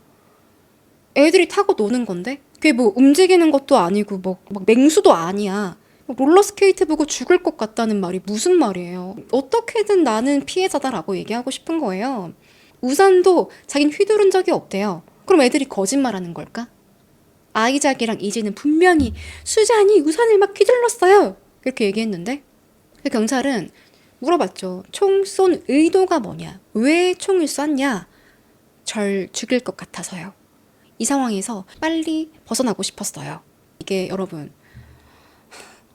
애들이 타고 노는 건데 그게 뭐 움직이는 것도 아니고 뭐 막 맹수도 아니야. 롤러스케이트 보고 죽을 것 같다는 말이 무슨 말이에요? 어떻게든 나는 피해자다라고 얘기하고 싶은 거예요. 우산도 자긴 휘두른 적이 없대요. 그럼 애들이 거짓말하는 걸까? 아이작이랑 이지는 분명히 수잔이 우산을 막 휘둘렀어요. 이렇게 얘기했는데 경찰은 물어봤죠. 총 쏜 의도가 뭐냐? 왜 총을 쐈냐? 절 죽일 것 같아서요. 이 상황에서 빨리 벗어나고 싶었어요. 이게 여러분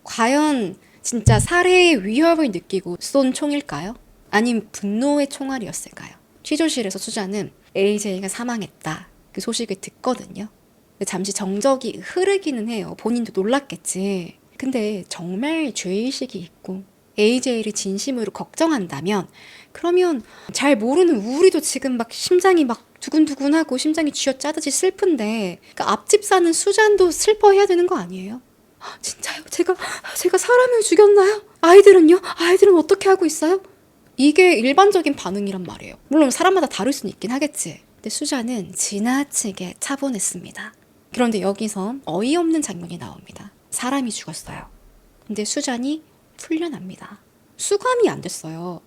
과연 진짜 살해의 위협을 느끼고 쏜 총일까요? 아니면 분노의 총알이었을까요? 취조실에서 수잔은 AJ가 사망했다 그 소식을 듣거든요. 근데 잠시 정적이 흐르기는 해요. 본인도 놀랐겠지. 근데 정말 죄의식이 있고 AJ를 진심으로 걱정한다면 그러면 잘 모르는 우리도 지금 막 심장이 막 두근두근하고 심장이 쥐어짜듯이 슬픈데 그러니까 앞집 사는 수잔도 슬퍼해야 되는 거 아니에요? 진짜요? 제가 사람을 죽였나요? 아이들은요? 아이들은 어떻게 하고 있어요? 이게 일반적인 반응이란 말이에요. 물론 사람마다 다를 수는 있긴 하겠지. 근데 수잔은 지나치게 차분했습니다. 그런데 여기서 어이없는 장면이 나옵니다. 사람이 죽었어요. 근데 수잔이 풀려납니다. 수감이 안 됐어요.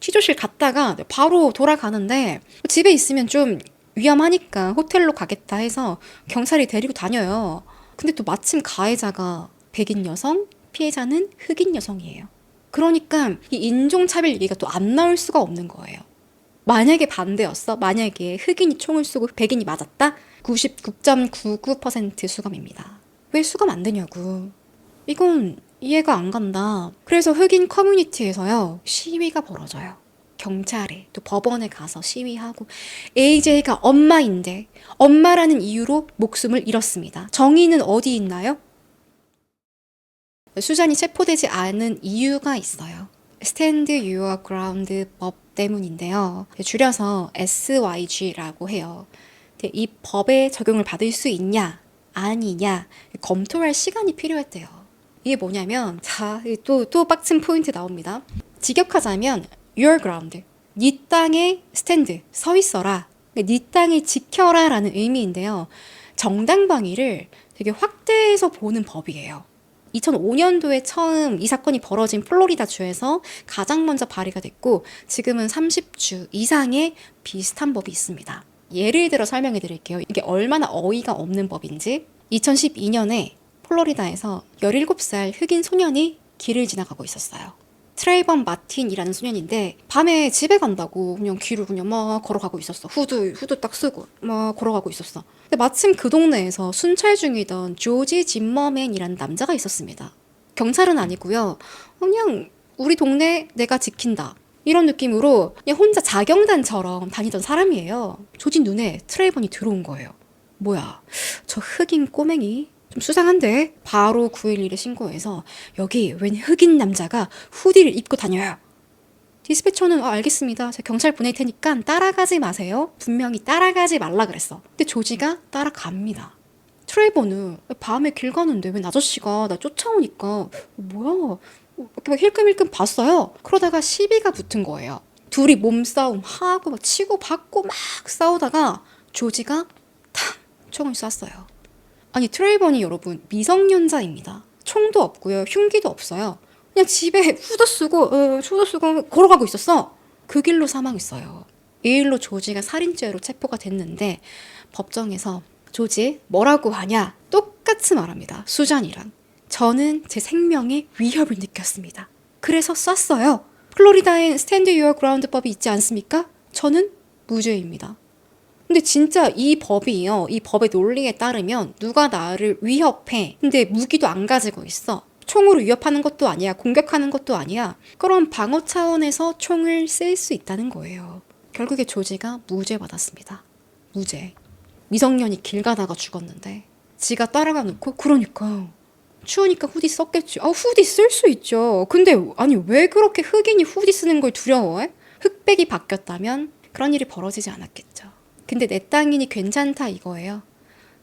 취조실 갔다가 바로 돌아가는데 집에 있으면 좀 위험하니까 호텔로 가겠다 해서 경찰이 데리고 다녀요. 근데 또 마침 가해자가 백인 여성, 피해자는 흑인 여성이에요. 그러니까 이 인종차별 얘기가 또 안 나올 수가 없는 거예요. 만약에 반대였어? 만약에 흑인이 총을 쏘고 백인이 맞았다? 99.99% 수감입니다. 왜 수감 안 되냐고. 이건 이해가 안 간다. 그래서 흑인 커뮤니티에서요 시위가 벌어져요. 경찰에 또 법원에 가서 시위하고 AJ가 엄마인데 엄마라는 이유로 목숨을 잃었습니다. 정의는 어디 있나요? 수잔이 체포되지 않은 이유가 있어요. Stand Your Ground 법 때문인데요. 줄여서 SYG라고 해요. 이 법에 적용을 받을 수 있냐 아니냐 검토할 시간이 필요했대요. 이게 뭐냐면 또 빡친 포인트 나옵니다. 직역하자면 Your ground, 네 땅에 스탠드, 서 있어라. 네 땅을 지켜라 라는 의미인데요. 정당방위를 되게 확대해서 보는 법이에요. 2005년도에 처음 이 사건이 벌어진 플로리다 주에서 가장 먼저 발의가 됐고 지금은 30주 이상의 비슷한 법이 있습니다. 예를 들어 설명해 드릴게요. 이게 얼마나 어이가 없는 법인지 2012년에 플로리다에서 17살 흑인 소년이 길을 지나가고 있었어요. 트레이번 마틴이라는 소년인데 밤에 집에 간다고 그냥 길을 그냥 막 걸어가고 있었어. 후드 딱 쓰고 막 걸어가고 있었어. 근데 마침 그 동네에서 순찰 중이던 조지 짐머맨이라는 남자가 있었습니다. 경찰은 아니고요. 그냥 우리 동네 내가 지킨다. 이런 느낌으로 그냥 혼자 자경단처럼 다니던 사람이에요. 조지 눈에 트레이번이 들어온 거예요. 뭐야, 저 흑인 꼬맹이 좀 수상한데? 바로 911에 신고해서 여기 웬 흑인 남자가 후디를 입고 다녀요. 디스패처는 알겠습니다. 제가 경찰 보낼 테니까 따라가지 마세요. 분명히 따라가지 말라 그랬어. 근데 조지가 따라갑니다. 트레이버는 밤에 길 가는데 웬 아저씨가 나 쫓아오니까 뭐야 막 힐끔힐끔 봤어요. 그러다가 시비가 붙은 거예요. 둘이 몸싸움 하고 막 치고 받고 막 싸우다가 조지가 탁 총을 쐈어요. 아니 트레이번이 여러분 미성년자입니다. 총도 없고요. 흉기도 없어요. 그냥 집에 후드 쓰고 걸어가고 있었어. 그 길로 사망했어요. 이 일로 조지가 살인죄로 체포가 됐는데 법정에서 조지 뭐라고 하냐 똑같이 말합니다. 수잔이랑. 저는 제 생명에 위협을 느꼈습니다. 그래서 쐈어요. 플로리다엔 스탠드 유어 그라운드법이 있지 않습니까? 저는 무죄입니다. 근데 진짜 이 법이요. 이 법의 논리에 따르면 누가 나를 위협해. 근데 무기도 안 가지고 있어. 총으로 위협하는 것도 아니야. 공격하는 것도 아니야. 그럼 방어 차원에서 총을 쓸 수 있다는 거예요. 결국에 조지가 무죄 받았습니다. 무죄. 미성년이 길 가다가 죽었는데 지가 따라가 놓고 그러니까 추우니까 후디 썼겠지. 후디 쓸 수 있죠. 근데 아니 왜 그렇게 흑인이 후디 쓰는 걸 두려워해? 흑백이 바뀌었다면 그런 일이 벌어지지 않았겠죠. 근데 내 땅이니 괜찮다 이거예요.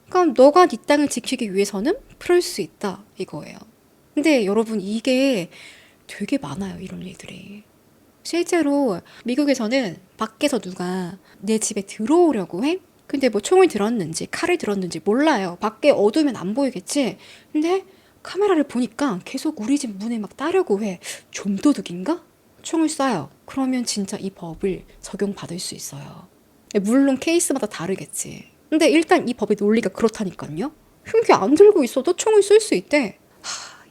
그럼 너가 네 땅을 지키기 위해서는 그럴 수 있다 이거예요. 근데 여러분 이게 되게 많아요. 이런 일들이. 실제로 미국에서는 밖에서 누가 내 집에 들어오려고 해? 근데 뭐 총을 들었는지 칼을 들었는지 몰라요. 밖에 어두우면 안 보이겠지. 근데 카메라를 보니까 계속 우리 집 문에 막 따려고 해. 좀도둑인가? 총을 쏴요. 그러면 진짜 이 법을 적용받을 수 있어요. 물론 케이스마다 다르겠지. 근데 일단 이 법의 논리가 그렇다니까요. 흉기 안 들고 있어도 총을 쓸 수 있대.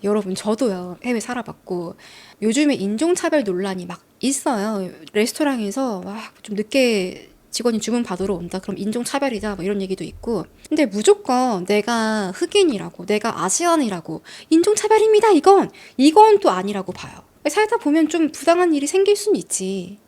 여러분 저도요. 해외 살아봤고 요즘에 인종차별 논란이 막 있어요. 레스토랑에서 좀 늦게 직원이 주문 받으러 온다. 그럼 인종차별이다. 뭐 이런 얘기도 있고. 근데 무조건 내가 흑인이라고 내가 아시안이라고 인종차별입니다. 이건 또 아니라고 봐요. 살다 보면 좀 부당한 일이 생길 수는 있지.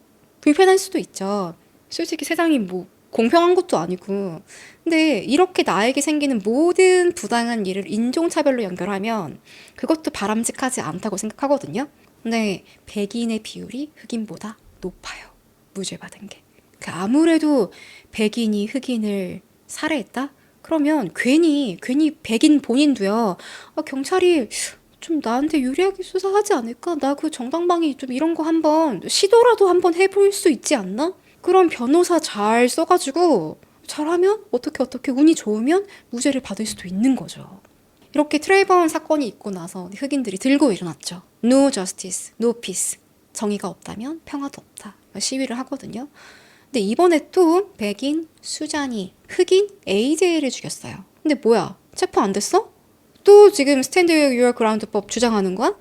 불편할 수도 있죠. 솔직히 세상이 뭐 공평한 것도 아니고. 근데 이렇게 나에게 생기는 모든 부당한 일을 인종차별로 연결하면 그것도 바람직하지 않다고 생각하거든요. 근데 백인의 비율이 흑인보다 높아요. 무죄 받은 게. 아무래도 백인이 흑인을 살해했다? 그러면 괜히 백인 본인도요. 경찰이 좀 나한테 유리하게 수사하지 않을까? 나 그 정당방위 좀 이런 거 한번 시도라도 한번 해볼 수 있지 않나? 그런 변호사 잘 써가지고 잘하면 어떻게 운이 좋으면 무죄를 받을 수도 있는 거죠. 이렇게 트레이번 사건이 있고 나서 흑인들이 들고 일어났죠. No justice, no peace. 정의가 없다면 평화도 없다. 시위를 하거든요. 근데 이번에 또 백인 수잔이 흑인 AJ를 죽였어요. 근데 뭐야? 체포 안 됐어? 또 지금 스탠드 유어 그라운드법 주장하는 거야?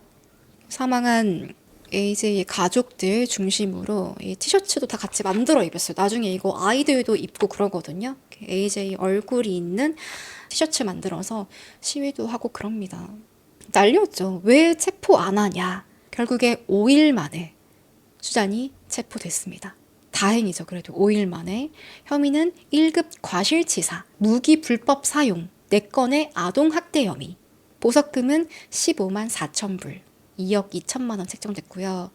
사망한 AJ의 가족들 중심으로 이 티셔츠도 다 같이 만들어 입었어요. 나중에 이거 아이들도 입고 그러거든요. AJ 얼굴이 있는 티셔츠 만들어서 시위도 하고 그럽니다. 난리였죠. 왜 체포 안 하냐. 결국에 5일 만에 수잔이 체포됐습니다. 다행이죠. 그래도 5일 만에. 혐의는 1급 과실치사, 무기 불법 사용, 4건의 아동학대 혐의. 보석금은 15만 4천 불, 2억 2천만 원 책정됐고요.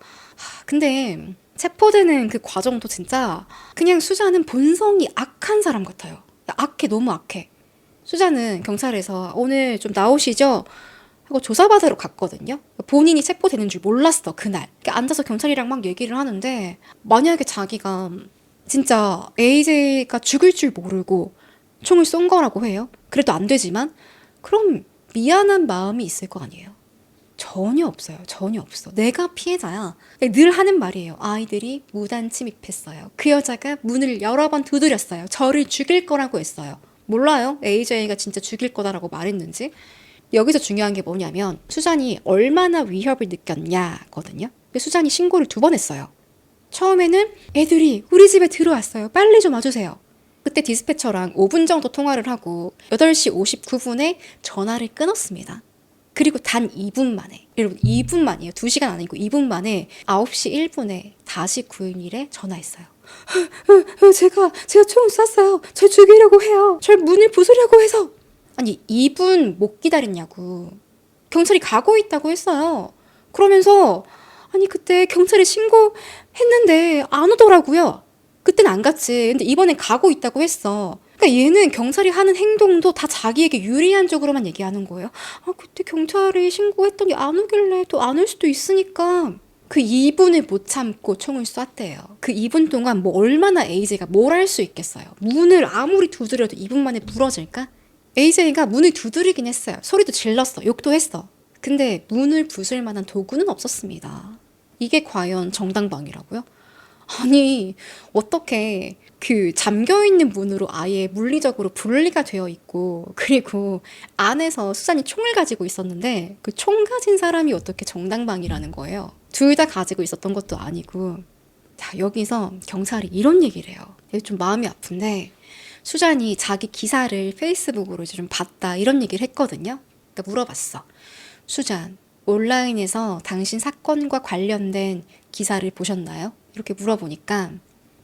근데 체포되는 그 과정도 진짜 그냥 수잔은 본성이 악한 사람 같아요. 악해, 너무 악해. 수잔은 경찰에서 오늘 좀 나오시죠? 하고 조사받으러 갔거든요. 본인이 체포되는 줄 몰랐어, 그날. 앉아서 경찰이랑 막 얘기를 하는데 만약에 자기가 진짜 AJ가 죽을 줄 모르고 총을 쏜 거라고 해요. 그래도 안 되지만 그럼 미안한 마음이 있을 거 아니에요. 전혀 없어요. 전혀 없어. 내가 피해자야. 늘 하는 말이에요. 아이들이 무단 침입했어요. 그 여자가 문을 여러 번 두드렸어요. 저를 죽일 거라고 했어요. 몰라요. AJ가 진짜 죽일 거다라고 말했는지. 여기서 중요한 게 뭐냐면 수잔이 얼마나 위협을 느꼈냐거든요. 근데 수잔이 신고를 2번 했어요. 처음에는 애들이 우리 집에 들어왔어요. 빨리 좀 와주세요. 그때 디스패처랑 5분 정도 통화를 하고 8시 59분에 전화를 끊었습니다. 그리고 단 2분 만에, 여러분 2분 만이에요. 2시간 아니고 2분 만에 9시 1분에 다시 구인일에 전화했어요. 제가 총을 쐈어요. 절 죽이려고 해요. 절 문을 부수려고 해서. 아니 2분 못 기다렸냐고. 경찰이 가고 있다고 했어요. 그러면서 아니 그때 경찰에 신고했는데 안 오더라고요. 그땐 안 갔지. 근데 이번엔 가고 있다고 했어. 그러니까 얘는 경찰이 하는 행동도 다 자기에게 유리한 쪽으로만 얘기하는 거예요. 아 그때 경찰이 신고했더니 안 오길래 또 안 올 수도 있으니까. 그 2분을 못 참고 총을 쐈대요. 그 2분 동안 뭐 얼마나 AJ가 뭘 할 수 있겠어요. 문을 아무리 두드려도 2분 만에 부러질까? AJ가 문을 두드리긴 했어요. 소리도 질렀어. 욕도 했어. 근데 문을 부술 만한 도구는 없었습니다. 이게 과연 정당방위라고요? 아니 어떻게 그 잠겨있는 문으로 아예 물리적으로 분리가 되어 있고 그리고 안에서 수잔이 총을 가지고 있었는데 그 총 가진 사람이 어떻게 정당방위라는 거예요. 둘 다 가지고 있었던 것도 아니고. 자 여기서 경찰이 이런 얘기를 해요. 좀 마음이 아픈데 수잔이 자기 기사를 페이스북으로 좀 봤다 이런 얘기를 했거든요. 그러니까 물어봤어. 수잔 온라인에서 당신 사건과 관련된 기사를 보셨나요? 이렇게 물어보니까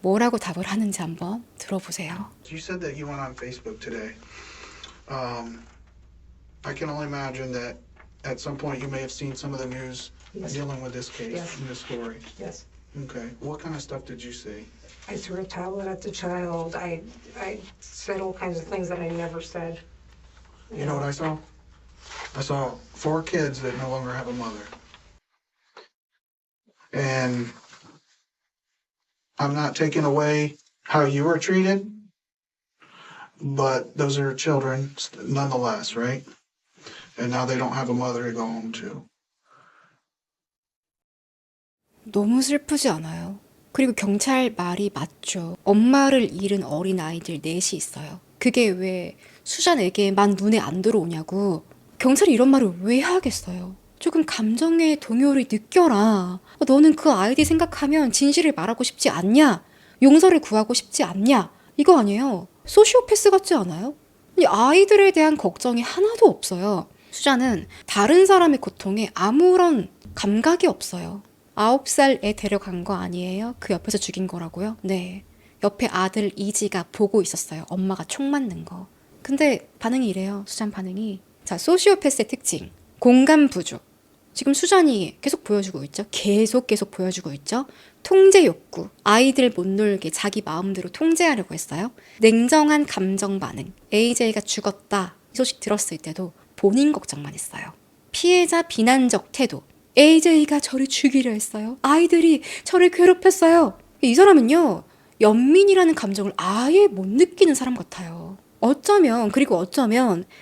뭐라고 답을 하는지 한번 들어보세요. You said that you went on Facebook today. I can only imagine that at some point you may have seen some of the news dealing with this case and this story. Yes. Okay. What kind of stuff did you see? I threw a tablet at the child. I said all kinds of things that I never said. You know what I saw? I saw 4 kids that no longer have a mother. And I'm not taking away how you were treated, but those are children nonetheless, right? And now they don't have a mother to go home to. 너무 슬프지 않아요? 그리고 경찰 말이 맞죠. 엄마를 잃은 어린 아이들 4이 있어요. 그게 왜 수잔에게만 눈에 안 들어오냐고. 경찰이 이런 말을 왜 하겠어요? 조금 감정의 동요를 느껴라. 너는 그 아이들 생각하면 진실을 말하고 싶지 않냐? 용서를 구하고 싶지 않냐? 이거 아니에요. 소시오패스 같지 않아요? 이 아이들에 대한 걱정이 하나도 없어요. 수잔은 다른 사람의 고통에 아무런 감각이 없어요. 9살 애 데려간 거 아니에요? 그 옆에서 죽인 거라고요? 네. 옆에 아들 이지가 보고 있었어요. 엄마가 총 맞는 거. 근데 반응이 이래요. 수잔 반응이. 자, 소시오패스의 특징. 공감 부족. 지금 수잔이 계속 보여주고 있죠. 계속 보여주고 있죠. 통제 욕구. 아이들 못 놀게 자기 마음대로 통제하려고 했어요. 냉정한 감정 반응. AJ가 죽었다. 이 소식 들었을 때도 본인 걱정만 했어요. 피해자 비난적 태도. AJ가 저를 죽이려 했어요. 아이들이 저를 괴롭혔어요. 이 사람은요. 연민이라는 감정을 아예 못 느끼는 사람 같아요. 어쩌면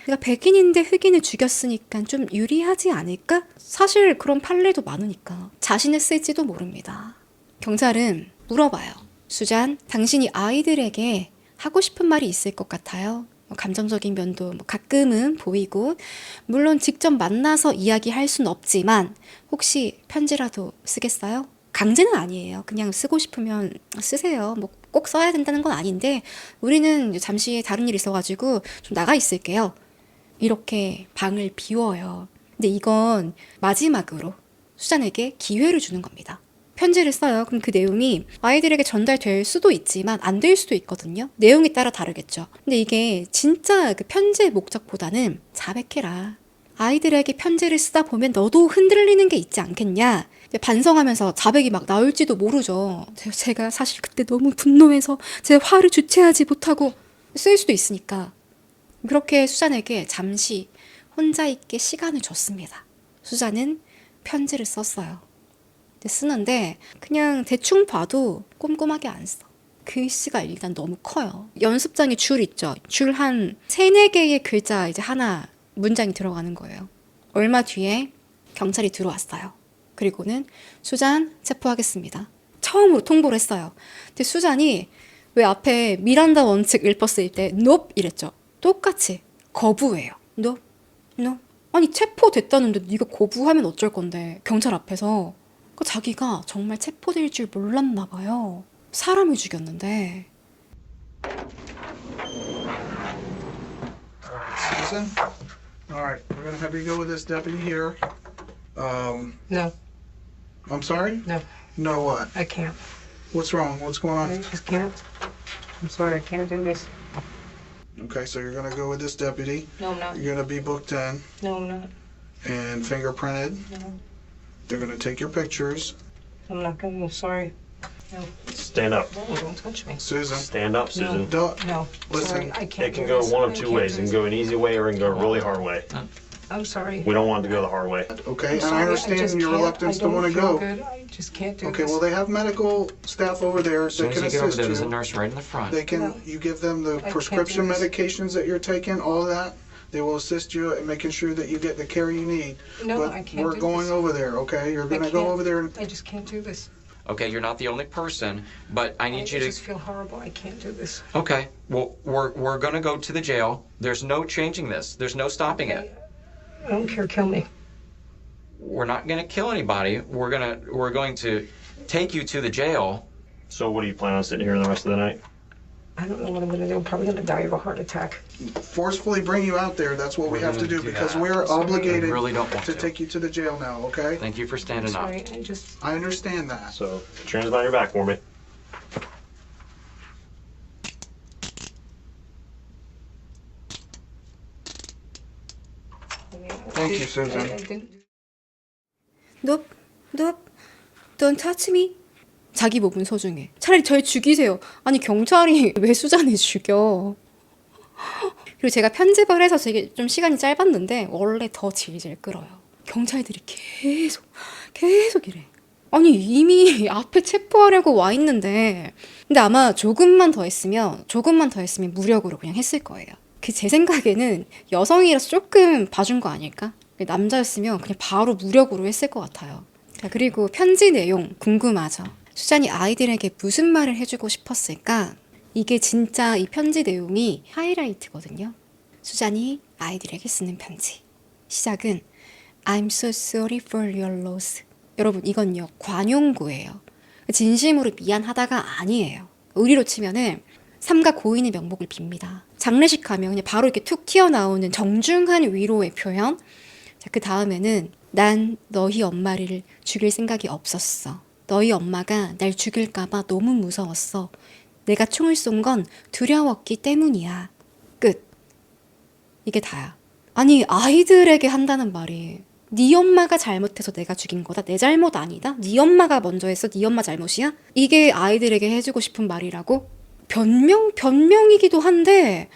내가 백인인데 흑인을 죽였으니까 좀 유리하지 않을까? 사실 그런 판례도 많으니까 자신했을지도 모릅니다. 경찰은 물어봐요. 수잔, 당신이 아이들에게 하고 싶은 말이 있을 것 같아요. 감정적인 면도 가끔은 보이고 물론 직접 만나서 이야기할 순 없지만 혹시 편지라도 쓰겠어요? 강제는 아니에요. 그냥 쓰고 싶으면 쓰세요. 뭐 꼭 써야 된다는 건 아닌데 우리는 잠시 다른 일이 있어가지고 좀 나가 있을게요. 이렇게 방을 비워요. 근데 이건 마지막으로 수잔에게 기회를 주는 겁니다. 편지를 써요. 그럼 그 내용이 아이들에게 전달될 수도 있지만 안 될 수도 있거든요. 내용에 따라 다르겠죠. 근데 이게 진짜 그 편지의 목적보다는 자백해라. 아이들에게 편지를 쓰다 보면 너도 흔들리는 게 있지 않겠냐. 반성하면서 자백이 막 나올지도 모르죠. 제가 사실 그때 너무 분노해서 제 화를 주체하지 못하고 쓸 수도 있으니까. 그렇게 수잔에게 잠시 혼자 있게 시간을 줬습니다. 수잔은 편지를 썼어요. 쓰는데 그냥 대충 봐도 꼼꼼하게 안 써. 글씨가 일단 너무 커요. 연습장에 줄 있죠. 줄 한 3-4개의 글자 이제 하나 문장이 들어가는 거예요. 얼마 뒤에 경찰이 들어왔어요. 그리고는 수잔 체포하겠습니다. 처음으로 통보를 했어요. 근데 수잔이 왜 앞에 미란다 원칙 읽었을 때 nope 이랬죠. 똑같이 거부해요. nope. 아니 체포됐다는데 네가 거부하면 어쩔 건데 경찰 앞에서 그 자기가 정말 체포될 줄 몰랐나 봐요. 사람을 죽였는데. Susan? All right, we're gonna have you go with this deputy here. No, I'm sorry? no, No what? I can't. What's wrong? What's going I on? just can't. I'm sorry, I can't do this. Okay, so you're gonna go with this deputy. No, I'm not. You're gonna be booked in No, I'm not. and fingerprinted. No, They're gonna take your pictures. I'm not going. I'm sorry. No, Stand up. no, don't touch me. Susan. Stand up, Susan. Don't. No, Listen, sorry, I can't. It can do go this. one I of two can't ways. do It can this. go an easy way or it can go a really hard way. I'm sorry. We don't want it to go the hard way. Okay, I'm and sorry, I understand just your can't. reluctance I to don't want to feel go. good. I just can't do Okay, this. well, they have medical staff over there As soon that as can you get over assist there, there's a you. nurse right in the front. They can, No. you give them the can't prescription do this. medications that you're taking, all that. They will assist you in making sure that you get the care you need. No, But I can't we're do going this. over there, okay? You're I gonna go can't. over there and I just can't do this. Okay, you're not the only person, but I need you just to. feel horrible. I can't do this. Okay, well, we're gonna go to the jail. There's no changing this. There's no stopping it. I don't care. Kill me. We're not gonna kill anybody. We're going to take you to the jail. So what do you plan on sitting here the rest of the night? I don't know what I'm gonna do. I'm probably gonna die of a heart attack. forcefully bring you out there. That's what we We're have to gonna do do because that. we're obligated I really don't want to to. take you to the jail now, okay? Thank you for standing up. Sorry, I understand that. So put your hands behind your back for me. Thank you, Susan. I didn't. Nope, nope, don't touch me. 자기 몸은 소중해. 차라리 절 죽이세요. 아니 경찰이 왜 수잔을 죽여? 그리고 제가 편집을 해서 되게 좀 시간이 짧았는데 원래 더 질질 끌어요. 경찰들이 계속 이래. 아니 이미 앞에 체포하려고 와 있는데 근데 아마 조금만 더 했으면 무력으로 그냥 했을 거예요. 그 제 생각에는 여성이라서 조금 봐준 거 아닐까? 남자였으면 그냥 바로 무력으로 했을 것 같아요. 자, 그리고 편지 내용 궁금하죠? 수잔이 아이들에게 무슨 말을 해주고 싶었을까? 이게 진짜 이 편지 내용이 하이라이트거든요. 수잔이 아이들에게 쓰는 편지. 시작은 I'm so sorry for your loss. 여러분 이건요 관용구예요. 진심으로 미안하다가 아니에요. 의리로 치면은 삼가 고인의 명복을 빕니다. 장례식 가면 그냥 바로 이렇게 툭 튀어나오는 정중한 위로의 표현. 자, 그 다음에는 난 너희 엄마를 죽일 생각이 없었어. 너희 엄마가 날 죽일까봐 너무 무서웠어. 내가 총을 쏜 건 두려웠기 때문이야. 끝. 이게 다야. 아니 아이들에게 한다는 말이 네 엄마가 잘못해서 내가 죽인 거다. 내 잘못 아니다. 네 엄마가 먼저 했어. 네 엄마 잘못이야. 이게 아이들에게 해주고 싶은 말이라고? 변명이기도 한데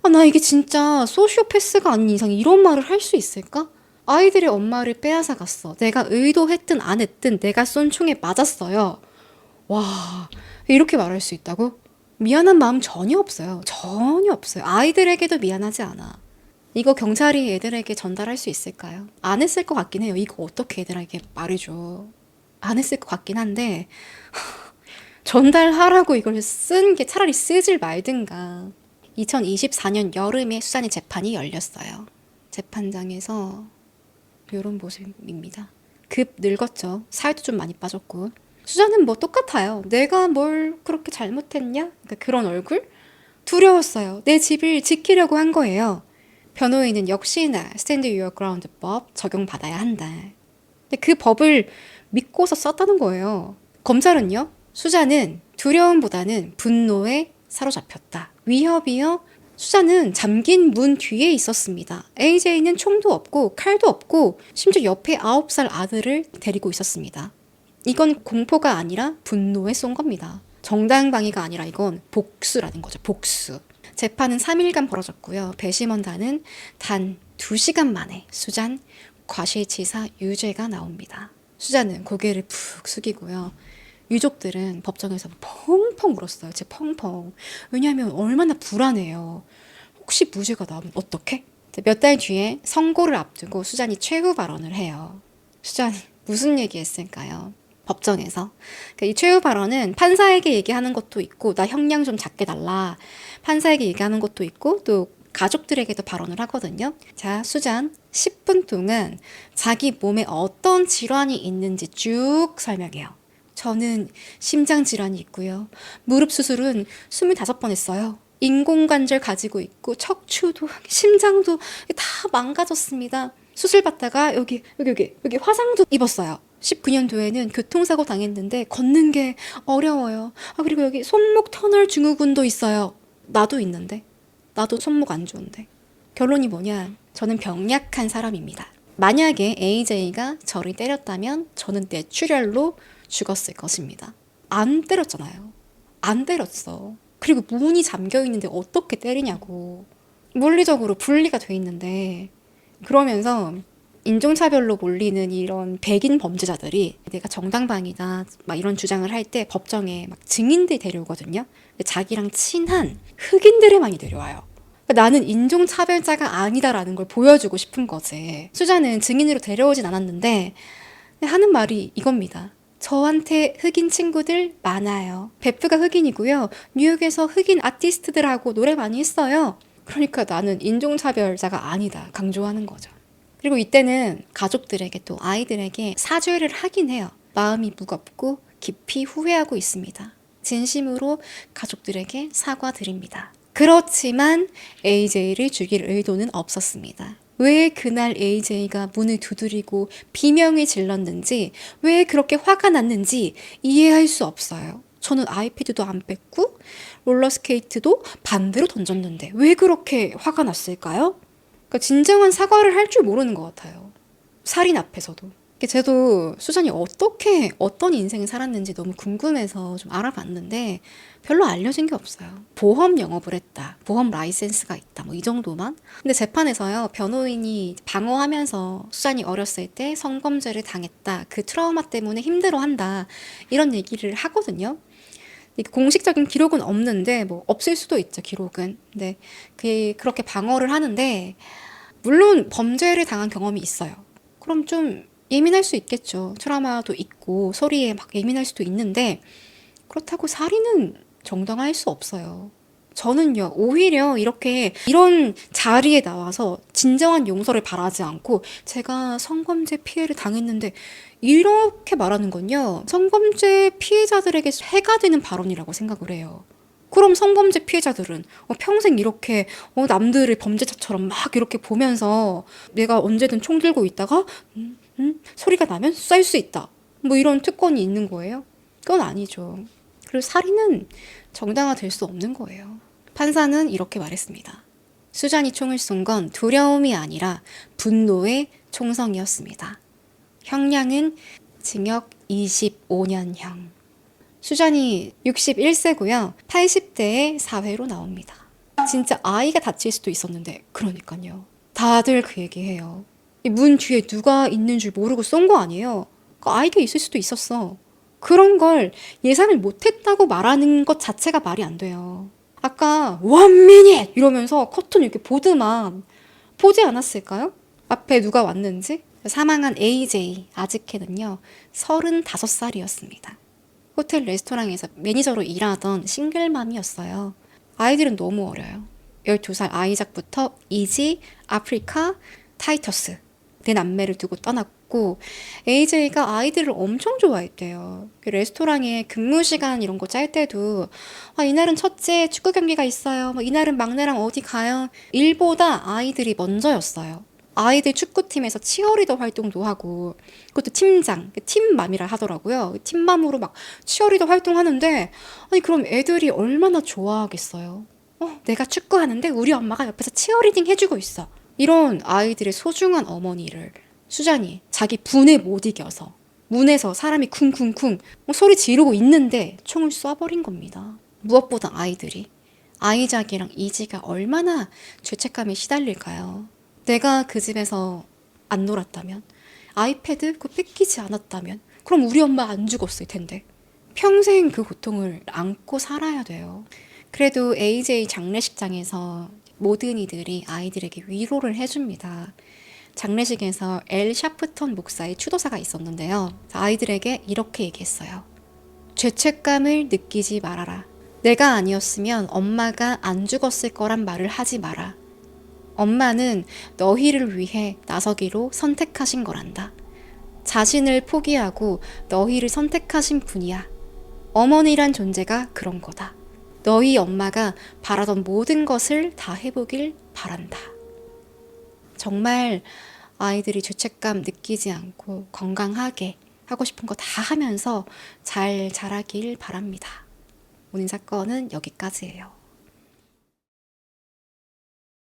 나 이게 진짜 소시오패스가 아닌 이상 이런 말을 할 수 있을까? 아이들의 엄마를 빼앗아 갔어. 내가 의도했든 안 했든 내가 쏜 총에 맞았어요. 와, 이렇게 말할 수 있다고? 미안한 마음 전혀 없어요. 전혀 없어요. 아이들에게도 미안하지 않아. 이거 경찰이 애들에게 전달할 수 있을까요? 안 했을 것 같긴 해요. 이거 어떻게 애들에게 말해줘. 안 했을 것 같긴 한데 전달하라고 이걸 쓴 게 차라리 쓰질 말든가. 2024년 여름에 수잔의 재판이 열렸어요. 재판장에서 이런 모습입니다. 급 늙었죠. 살도 좀 많이 빠졌고. 수잔은 뭐 똑같아요. 내가 뭘 그렇게 잘못했냐? 그러니까 그런 얼굴? 두려웠어요. 내 집을 지키려고 한 거예요. 변호인은 역시나 Stand Your Ground 법 적용받아야 한다. 근데 그 법을 믿고서 썼다는 거예요. 검찰은요. 수잔은 두려움보다는 분노에 사로잡혔다. 위협이요. 수잔은 잠긴 문 뒤에 있었습니다. AJ는 총도 없고 칼도 없고 심지어 옆에 9살 아들을 데리고 있었습니다. 이건 공포가 아니라 분노에 쏜 겁니다. 정당방위가 아니라 이건 복수라는 거죠. 복수. 재판은 3일간 벌어졌고요. 배심원단은 단 2시간 만에 수잔 과실치사 유죄가 나옵니다. 수잔은 고개를 푹 숙이고요. 유족들은 법정에서 펑펑 울었어요. 진짜 펑펑. 왜냐하면 얼마나 불안해요. 혹시 무죄가 나오면 어떡해? 몇 달 뒤에 선고를 앞두고 수잔이 최후 발언을 해요. 수잔이 무슨 얘기했을까요? 법정에서. 그러니까 이 최후 발언은 판사에게 얘기하는 것도 있고 나 형량 좀 작게 달라. 판사에게 얘기하는 것도 있고 또 가족들에게도 발언을 하거든요. 자, 수잔 10분 동안 자기 몸에 어떤 질환이 있는지 쭉 설명해요. 저는 심장 질환이 있고요. 무릎 수술은 25번 했어요. 인공관절 가지고 있고 척추도 심장도 다 망가졌습니다. 수술 받다가 여기 화상도 입었어요. 19년도에는 교통사고 당했는데 걷는 게 어려워요. 그리고 여기 손목 터널 증후군도 있어요. 나도 있는데. 나도 손목 안 좋은데. 결론이 뭐냐? 저는 병약한 사람입니다. 만약에 AJ가 저를 때렸다면 저는 뇌출혈로 죽었을 것입니다. 안 때렸잖아요. 안 때렸어. 그리고 문이 잠겨 있는데 어떻게 때리냐고. 물리적으로 분리가 돼 있는데. 그러면서 인종차별로 몰리는 이런 백인 범죄자들이 내가 정당방위다 막 이런 주장을 할 때 법정에 막 증인들 데려오거든요. 근데 자기랑 친한 흑인들을 많이 데려와요. 그러니까 나는 인종차별자가 아니다라는 걸 보여주고 싶은 거지. 수잔은 증인으로 데려오진 않았는데 하는 말이 이겁니다. 저한테 흑인 친구들 많아요. 베프가 흑인이고요. 뉴욕에서 흑인 아티스트들하고 노래 많이 했어요. 그러니까 나는 인종차별자가 아니다 강조하는 거죠. 그리고 이때는 가족들에게 또 아이들에게 사죄를 하긴 해요. 마음이 무겁고 깊이 후회하고 있습니다. 진심으로 가족들에게 사과드립니다. 그렇지만 AJ를 죽일 의도는 없었습니다. 왜 그날 AJ가 문을 두드리고 비명을 질렀는지, 왜 그렇게 화가 났는지 이해할 수 없어요. 저는 아이패드도 안 뺐고 롤러스케이트도 반대로 던졌는데 왜 그렇게 화가 났을까요? 그러니까 진정한 사과를 할 줄 모르는 것 같아요. 살인 앞에서도. 저도 수잔이 어떻게 어떤 인생을 살았는지 너무 궁금해서 좀 알아봤는데 별로 알려진 게 없어요. 보험 영업을 했다. 보험 라이센스가 있다. 뭐 이 정도만. 근데 재판에서요. 변호인이 방어하면서 수잔이 어렸을 때 성범죄를 당했다. 그 트라우마 때문에 힘들어한다. 이런 얘기를 하거든요. 공식적인 기록은 없는데 뭐 없을 수도 있죠. 기록은. 근데 그렇게 방어를 하는데 물론 범죄를 당한 경험이 있어요. 그럼 좀 예민할 수 있겠죠. 트라우마도 있고 소리에 막 예민할 수도 있는데 그렇다고 살인은 정당화할 수 없어요. 저는요 오히려 이런 자리에 나와서 진정한 용서를 바라지 않고 제가 성범죄 피해를 당했는데 이렇게 말하는 건요 성범죄 피해자들에게 해가 되는 발언이라고 생각을 해요. 그럼 성범죄 피해자들은 평생 이렇게 남들을 범죄자처럼 막 이렇게 보면서 내가 언제든 총 들고 있다가 소리가 나면 쏠 수 있다. 뭐 이런 특권이 있는 거예요? 그건 아니죠. 그리고 살인은 정당화될 수 없는 거예요. 판사는 이렇게 말했습니다. 수잔이 총을 쏜 건 두려움이 아니라 분노의 총성이었습니다. 형량은 징역 25년형. 수잔이 61세고요. 80대에 사회로 나옵니다. 진짜 아이가 다칠 수도 있었는데 그러니까요. 다들 그 얘기해요. 문 뒤에 누가 있는 줄 모르고 쏜 거 아니에요. 아이가 있을 수도 있었어. 그런 걸 예상을 못했다고 말하는 것 자체가 말이 안 돼요. 아까 1 minute 이러면서 커튼 이렇게 보더만 보지 않았을까요? 앞에 누가 왔는지. 사망한 AJ 아즈케는요 35살이었습니다. 호텔 레스토랑에서 매니저로 일하던 싱글맘이었어요. 아이들은 너무 어려요. 12살 아이작부터 이지, 아프리카, 타이터스 네 남매를 두고 떠났고 AJ가 아이들을 엄청 좋아했대요. 레스토랑에 근무 시간 이런 거 짤 때도 이날은 첫째 축구 경기가 있어요. 이날은 막내랑 어디 가요. 일보다 아이들이 먼저였어요. 아이들 축구팀에서 치어리더 활동도 하고 그것도 팀장, 팀맘이라 하더라고요. 팀맘으로 막 치어리더 활동하는데 그럼 애들이 얼마나 좋아하겠어요. 내가 축구하는데 우리 엄마가 옆에서 치어리딩 해주고 있어. 이런 아이들의 소중한 어머니를 수잔이 자기 분에 못 이겨서 문에서 사람이 쿵쿵쿵 소리 지르고 있는데 총을 쏴버린 겁니다. 무엇보다 아이들이 아이작이랑 이지가 얼마나 죄책감에 시달릴까요? 내가 그 집에서 안 놀았다면 아이패드 그거 뺏기지 않았다면 그럼 우리 엄마 안 죽었을 텐데 평생 그 고통을 안고 살아야 돼요. 그래도 AJ 장례식장에서 모든 이들이 아이들에게 위로를 해줍니다. 장례식에서 엘 샤프턴 목사의 추도사가 있었는데요. 아이들에게 이렇게 얘기했어요. 죄책감을 느끼지 말아라. 내가 아니었으면 엄마가 안 죽었을 거란 말을 하지 마라. 엄마는 너희를 위해 나서기로 선택하신 거란다. 자신을 포기하고 너희를 선택하신 분이야. 어머니란 존재가 그런 거다. 너희 엄마가 바라던 모든 것을 다 해보길 바란다. 정말 아이들이 죄책감 느끼지 않고 건강하게 하고 싶은 거 다 하면서 잘 자라길 바랍니다. 오늘 사건은 여기까지예요.